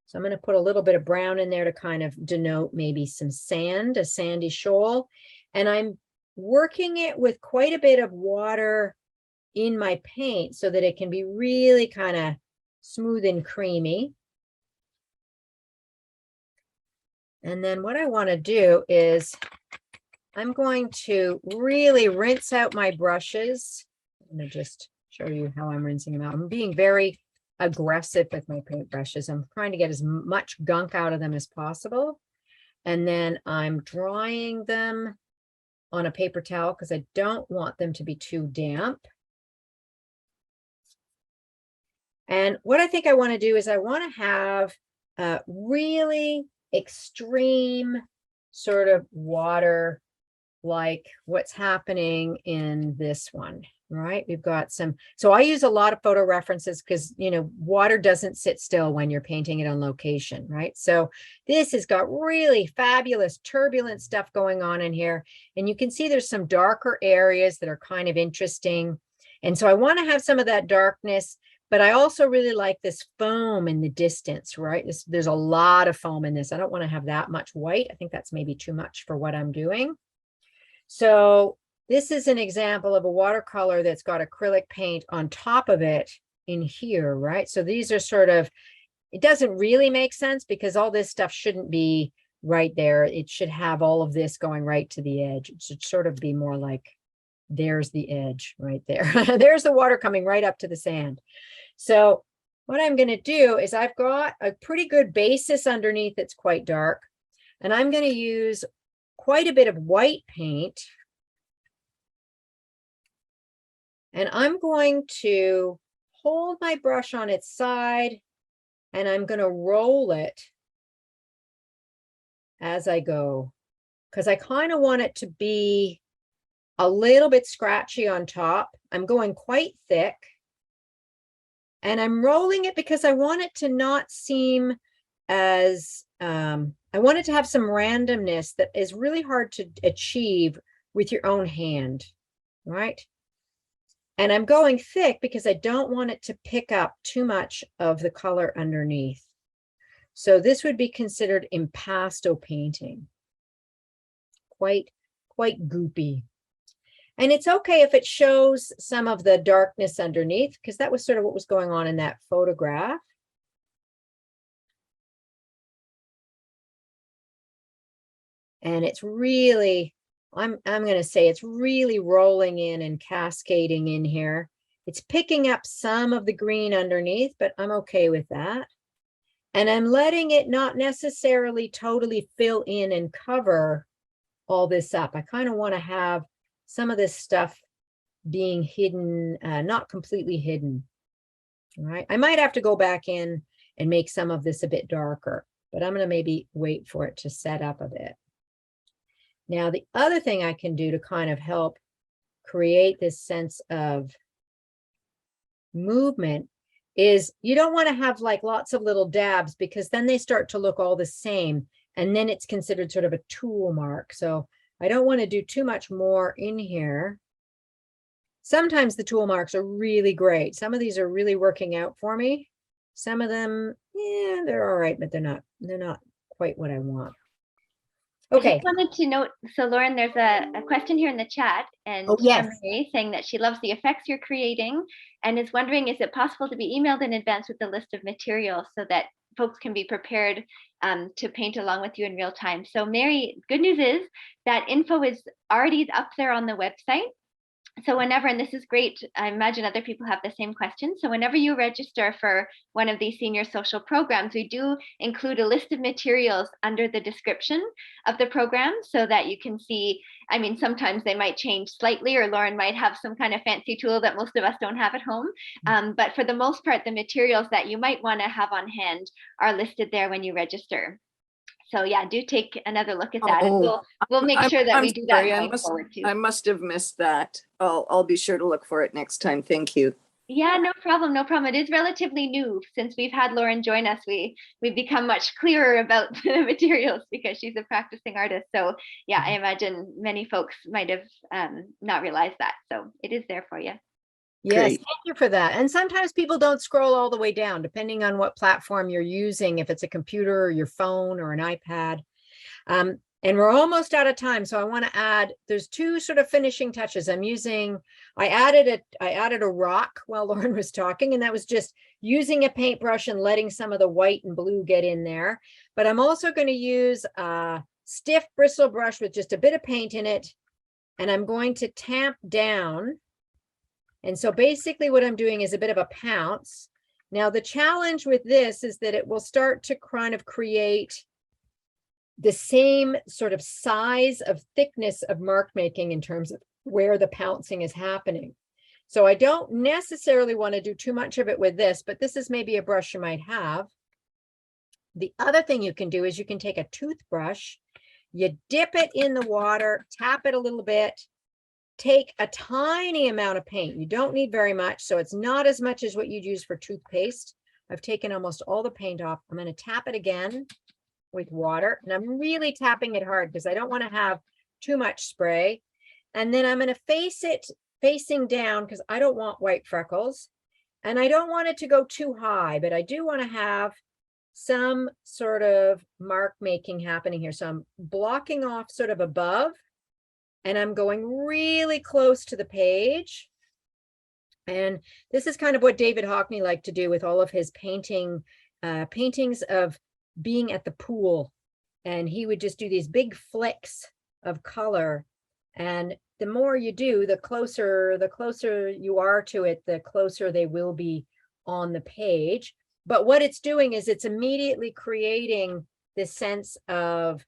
Speaker 2: So I'm going to put a little bit of brown in there to kind of denote maybe some sand, a sandy shoal. And I'm working it with quite a bit of water in my paint so that it can be really kind of smooth and creamy. And then what I want to do is I'm going to really rinse out my brushes. I'm going to just show you how I'm rinsing them out. I'm being very aggressive with my paint brushes. I'm trying to get as much gunk out of them as possible. And then I'm drying them on a paper towel because I don't want them to be too damp. And what I think I want to do is I want to have a really extreme sort of water like what's happening in this one, right? We've got some, so I use a lot of photo references because, water doesn't sit still when you're painting it on location, right? So this has got really fabulous turbulent stuff going on in here. And you can see there's some darker areas that are kind of interesting. And so I want to have some of that darkness, but I also really like this foam in the distance, right? There's a lot of foam in this. I don't want to have that much white. I think that's maybe too much for what I'm doing. So this is an example of a watercolor that's got acrylic paint on top of it in here, right? So these are sort of, it doesn't really make sense because all this stuff shouldn't be right there. It should have all of this going right to the edge. It should sort of be more like, there's the edge right there. There's the water coming right up to the sand. So what I'm going to do is I've got a pretty good basis underneath that's quite dark, and I'm going to use quite a bit of white paint. And I'm going to hold my brush on its side, and I'm going to roll it as I go, because I kind of want it to be a little bit scratchy on top. I'm going quite thick, and I'm rolling it because I want it to not seem as, I want it to have some randomness that is really hard to achieve with your own hand, right? And I'm going thick because I don't want it to pick up too much of the color underneath. So this would be considered impasto painting. Quite goopy. And it's okay if it shows some of the darkness underneath, because that was sort of what was going on in that photograph. And it's really, I'm going to say it's really rolling in and cascading in here. It's picking up some of the green underneath, but I'm okay with that. And I'm letting it not necessarily totally fill in and cover all this up. I kind of want to have some of this stuff being hidden, not completely hidden. All right. I might have to go back in and make some of this a bit darker, but I'm going to maybe wait for it to set up a bit. Now, the other thing I can do to kind of help create this sense of movement is you don't want to have like lots of little dabs, because then they start to look all the same, and then it's considered sort of a tool mark. So I don't want to do too much more in here. Sometimes the tool marks are really great. Some of these are really working out for me. Some of them, yeah, they're all right, but they're not quite what I want. Okay.
Speaker 1: I just wanted to note, so Lauren, there's a question here in the chat, and
Speaker 2: Oh, yes.
Speaker 1: Marie saying that she loves the effects you're creating and is wondering, is it possible to be emailed in advance with a list of materials so that folks can be prepared to paint along with you in real time? So Mary, good news is that info is already up there on the website. So whenever, and this is great, I imagine other people have the same question. So whenever you register for one of these senior social programs, we do include a list of materials under the description of the program so that you can see, I mean, sometimes they might change slightly, or Lauren might have some kind of fancy tool that most of us don't have at home. But for the most part, the materials that you might want to have on hand are listed there when you register. So yeah, do take another look at that. And we'll make sure that we do that going forward too.
Speaker 4: I must have missed that. I'll be sure to look for it next time. Thank you.
Speaker 1: Yeah, no problem, no problem. It is relatively new. Since we've had Lauren join us, we've become much clearer about the materials because she's a practicing artist. So yeah, I imagine many folks might have not realized that. So it is there for you.
Speaker 2: Yes,
Speaker 4: Great.
Speaker 2: thank you for that. And sometimes people don't scroll all the way down, depending on what platform you're using, if it's a computer or your phone or an iPad. And we're almost out of time. So I want to add, there's two sort of finishing touches. I added a rock while Lauren was talking, and that was just using a paintbrush and letting some of the white and blue get in there. But I'm also going to use a stiff bristle brush with just a bit of paint in it, and I'm going to tamp down. And so basically what I'm doing is a bit of a pounce. Now the challenge with this is that it will start to kind of create the same sort of size of thickness of mark making in terms of where the pouncing is happening. So I don't necessarily want to do too much of it with this, but this is maybe a brush you might have. The other thing you can do is you can take a toothbrush, you dip it in the water, tap it a little bit, take a tiny amount of paint. You don't need very much, so it's not as much as what you'd use for toothpaste. I've taken almost all the paint off. I'm going to tap it again with water, and I'm really tapping it hard because I don't want to have too much spray. And then I'm going to face it facing down because I don't want white freckles. And I don't want it to go too high, but I do want to have some sort of mark making happening here. So I'm blocking off sort of above, and I'm going really close to the page. And this is kind of what David Hockney liked to do with all of his paintings of being at the pool. And he would just do these big flicks of color. And the more you do, the closer you are to it, the closer they will be on the page. But what it's doing is it's immediately creating this sense of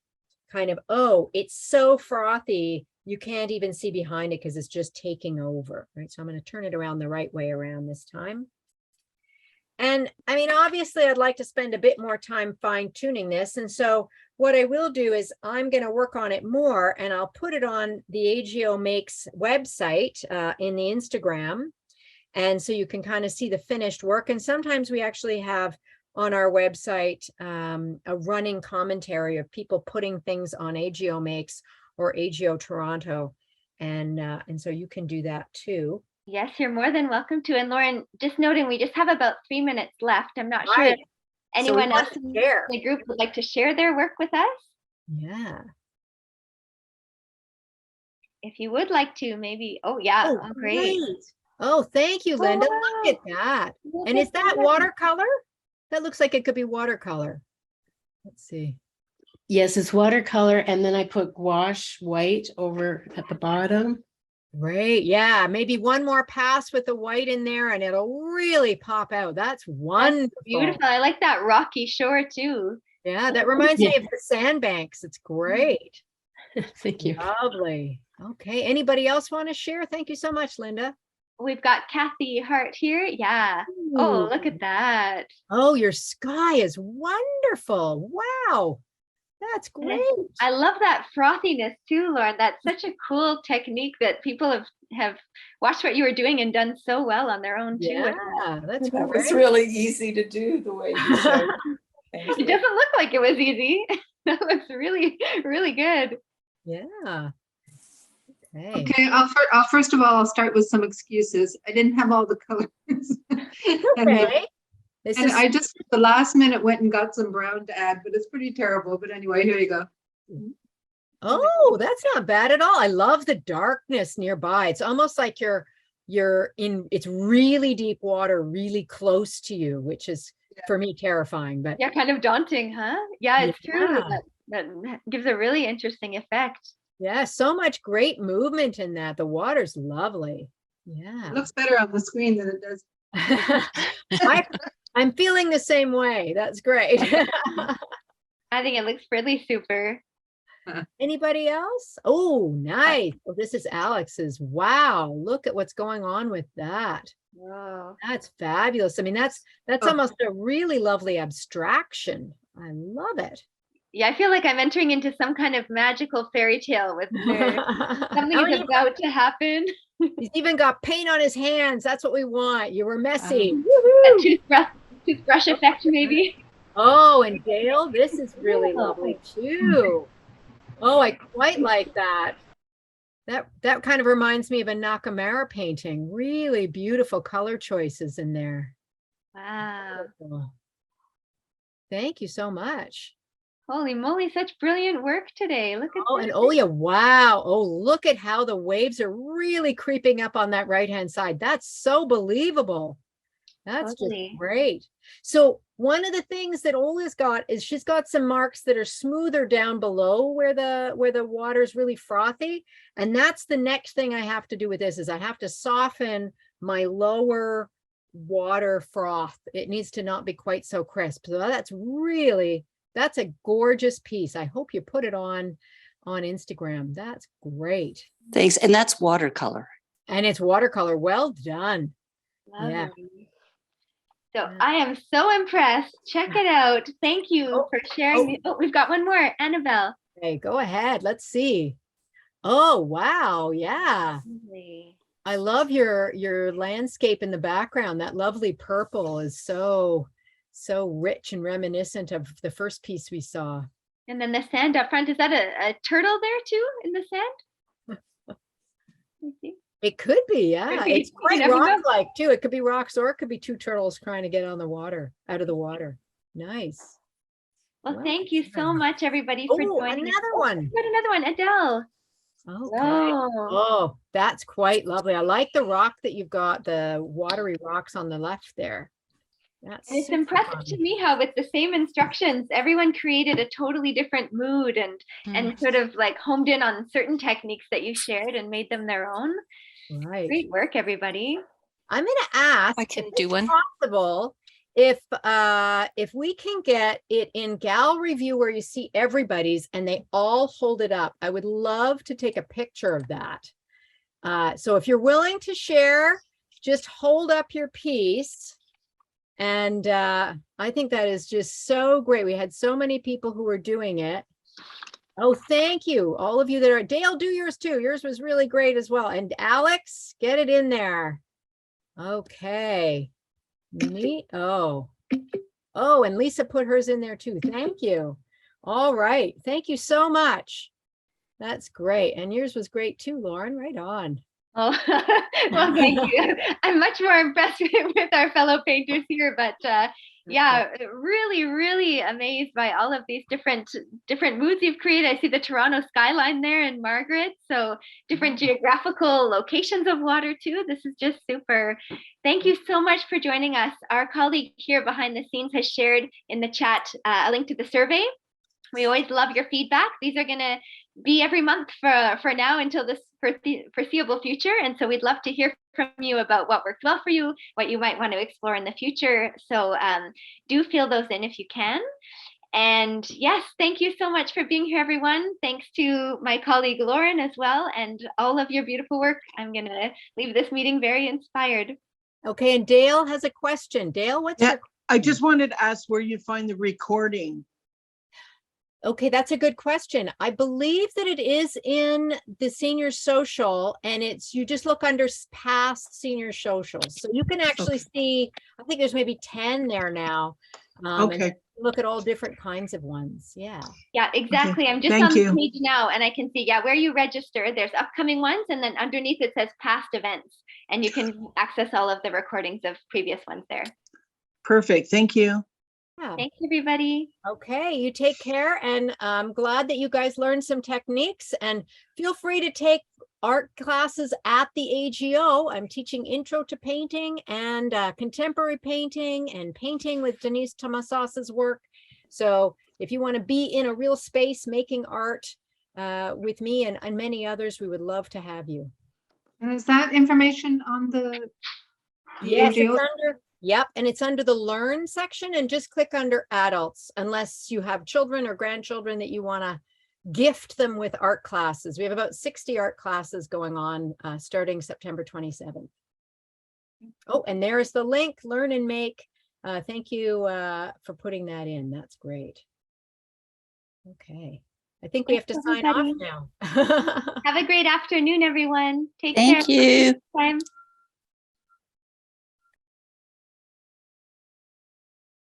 Speaker 2: kind of, oh, it's so frothy, you can't even see behind it because it's just taking over, right? So I'm going to turn it around the right way around this time. And I mean, obviously, I'd like to spend a bit more time fine tuning this. And so what I will do is I'm going to work on it more, and I'll put it on the AGO Makes website in the Instagram. And so you can kind of see the finished work. And sometimes we actually have on our website a running commentary of people putting things on AGO Makes or AGO Toronto. And so you can do that too.
Speaker 1: Yes, you're more than welcome to. And Lauren, just noting, we just have about 3 minutes left. I'm not sure
Speaker 2: Right.
Speaker 1: if anyone else in
Speaker 2: share.
Speaker 1: the group would like to share their work with us.
Speaker 2: Yeah.
Speaker 1: If you would like to, maybe. Oh, yeah. Oh, great.
Speaker 2: Oh, thank you, Linda.
Speaker 1: wow.
Speaker 2: Look at that.
Speaker 1: Look
Speaker 2: And
Speaker 1: at
Speaker 2: is that watercolor? That looks like it could be watercolor. Let's see.
Speaker 5: Yes, it's watercolor, and then I put gouache white over at the bottom.
Speaker 2: Great. Yeah. Maybe one more pass with the white in there and it'll really pop out. That's wonderful.
Speaker 1: Beautiful. I like that rocky shore too.
Speaker 2: Yeah. That reminds me of the sandbanks. It's great.
Speaker 5: Thank you.
Speaker 2: Lovely. Okay. Anybody else want to share? Thank you so much, Linda.
Speaker 1: We've got Kathy Hart here. Yeah. Oh, look at that.
Speaker 2: Oh, your sky is wonderful. Wow. That's great.
Speaker 1: I love that frothiness too, Lauren. That's such a cool technique that people have watched what you were doing and done so well on their own too.
Speaker 2: Yeah, that's
Speaker 4: That
Speaker 2: great.
Speaker 4: was really easy to do the way you showed. Thank
Speaker 1: It
Speaker 4: you.
Speaker 1: doesn't look like it was easy. That looks really, really good.
Speaker 2: Yeah. Okay.
Speaker 3: Okay, first of all, I'll start with some excuses. I didn't have all the colors.
Speaker 2: Okay. This
Speaker 3: And
Speaker 2: is
Speaker 3: I just, at the last minute, went and got some brown to add, but it's pretty terrible. But anyway, here you go.
Speaker 2: oh, that's not bad at all. I love the darkness nearby. It's almost like you're in, it's really deep water, really close to you, which is for me terrifying. But
Speaker 1: Yeah, kind of daunting, huh? Yeah, it's true.
Speaker 2: Yeah.
Speaker 1: That gives a really interesting effect.
Speaker 2: yeah, so much great movement in that. The water's lovely. Yeah.
Speaker 3: It looks better on the screen than it does.
Speaker 2: I'm feeling the same way. That's great.
Speaker 1: I think it looks really super.
Speaker 2: Anybody else? Oh, nice. Well, this is Alex's. Wow. Look at what's going on with that.
Speaker 1: Whoa.
Speaker 2: That's fabulous. I mean, that's
Speaker 3: Oh.
Speaker 2: almost a really lovely abstraction. I love it.
Speaker 1: Yeah, I feel like I'm entering into some kind of magical fairy tale with something
Speaker 2: Oh,
Speaker 1: is
Speaker 2: yeah.
Speaker 1: about to happen.
Speaker 2: He's even got paint on his hands. That's what we want. You were messy.
Speaker 1: That toothbrush effect, maybe.
Speaker 2: Oh, and Dale, this is really lovely too. Oh, I quite like that. That kind of reminds me of a Nakamura painting. Really beautiful color choices in there.
Speaker 1: Wow.
Speaker 2: Beautiful. Thank you so much.
Speaker 1: Holy moly, such brilliant work today. Look at
Speaker 2: Oh,
Speaker 1: this.
Speaker 2: and oh yeah, wow. Oh, look at how the waves are really creeping up on that right-hand side. That's so believable. That's
Speaker 1: Totally.
Speaker 2: just great. So one of the things that Ola's got is she's got some marks that are smoother down below where the water's really frothy. And that's the next thing I have to do with this is I have to soften my lower water froth. It needs to not be quite so crisp. So that's a gorgeous piece. I hope you put it on Instagram. That's great.
Speaker 6: Thanks. And that's watercolor.
Speaker 2: And it's watercolor. Well done.
Speaker 1: Lovely.
Speaker 2: Yeah.
Speaker 1: So I am so impressed. Check it out. Thank you
Speaker 2: Oh,
Speaker 1: for sharing. Oh, we've got one more. Annabelle.
Speaker 2: Okay, go ahead. Let's see. Oh, wow. Yeah.
Speaker 1: Lovely.
Speaker 2: I love your landscape in the background. That lovely purple is so rich and reminiscent of the first piece we saw.
Speaker 1: And then the sand up front, is that a turtle there too in the sand? Let me see.
Speaker 2: It could be, yeah.
Speaker 1: be.
Speaker 2: It's
Speaker 1: You
Speaker 2: quite
Speaker 1: never know.
Speaker 2: rock-like too. It could be rocks or it could be two turtles trying to get on the water, out of the water. Nice.
Speaker 1: Well,
Speaker 2: Well
Speaker 1: thank you so
Speaker 2: done.
Speaker 1: much, everybody, for
Speaker 2: Oh,
Speaker 1: joining.
Speaker 2: another
Speaker 1: Oh,
Speaker 2: one.
Speaker 1: we've got another one, Adele.
Speaker 2: Okay.
Speaker 1: Oh,
Speaker 2: Oh, that's quite lovely. I like the rock that you've got, the watery rocks on the left there. That's
Speaker 1: and it's
Speaker 2: super
Speaker 1: impressive
Speaker 2: fun.
Speaker 1: to me how with the same instructions, everyone created a totally different mood and sort of like homed in on certain techniques that you shared and made them their own.
Speaker 2: Right.
Speaker 1: Great work, everybody.
Speaker 2: I'm going to ask
Speaker 6: I can
Speaker 2: if
Speaker 6: do
Speaker 2: it's
Speaker 6: one.
Speaker 2: possible if we can get it in gallery view where you see everybody's and they all hold it up. I would love to take a picture of that. So if you're willing to share, just hold up your piece. And I think that is just so great. We had so many people who were doing it. Oh, thank you. All of you that are, Dale, do yours too. Yours was really great as well. And Alex, get it in there. Okay. Neat. Oh, and Lisa put hers in there too. Thank you. All right. Thank you so much. That's great. And yours was great too, Lauren. Right on.
Speaker 1: Oh, well, thank you. I'm much more impressed with our fellow painters here, but yeah, really, really amazed by all of these different moods you've created. I see the Toronto skyline there in Margaret, so different geographical locations of water too. This is just super. Thank you so much for joining us. Our colleague here behind the scenes has shared in the chat a link to the survey. We always love your feedback. These are going to be every month for now until this foreseeable future. And so we'd love to hear from you about what worked well for you, what you might want to explore in the future. So do fill those in if you can. And yes, thank you so much for being here, everyone. Thanks to my colleague Lauren as well, and all of your beautiful work. I'm going to leave this meeting very inspired.
Speaker 2: Okay, and Dale has a question. Dale, what's your
Speaker 7: I just wanted to ask where you find the recording.
Speaker 2: Okay, that's a good question. I believe that it is in the senior social and you just look under past senior socials. So you can actually see, I think there's maybe 10 there now.
Speaker 7: Okay.
Speaker 2: And look at all different kinds of ones. Yeah.
Speaker 1: Yeah, exactly.
Speaker 7: Okay.
Speaker 1: I'm just
Speaker 7: Thank
Speaker 1: on the
Speaker 7: you.
Speaker 1: page now and I can see, where you register, there's upcoming ones. And then underneath it says past events and you can access all of the recordings of previous ones there.
Speaker 7: Perfect. Thank you.
Speaker 2: Yeah.
Speaker 1: Thanks, everybody.
Speaker 2: Okay, you take care, and I'm glad that you guys learned some techniques, and feel free to take art classes at the AGO. I'm teaching intro to painting and contemporary painting and painting with Denise Tomasas's work. So if you want to be in a real space making art with me and many others, we would love to have you.
Speaker 3: And is that information on the
Speaker 2: Yes,
Speaker 3: AGO?
Speaker 2: it's under, yep, and it's under the Learn section, and just click under adults, unless you have children or grandchildren that you want to gift them with art classes. We have about 60 art classes going on starting September 27th. Oh, and there's the link, Learn and Make. Thank you for putting that in. That's great. Okay, I think we have to sign off now.
Speaker 1: Have a great afternoon, everyone. Take
Speaker 6: Thank
Speaker 1: care.
Speaker 6: you.
Speaker 1: Time.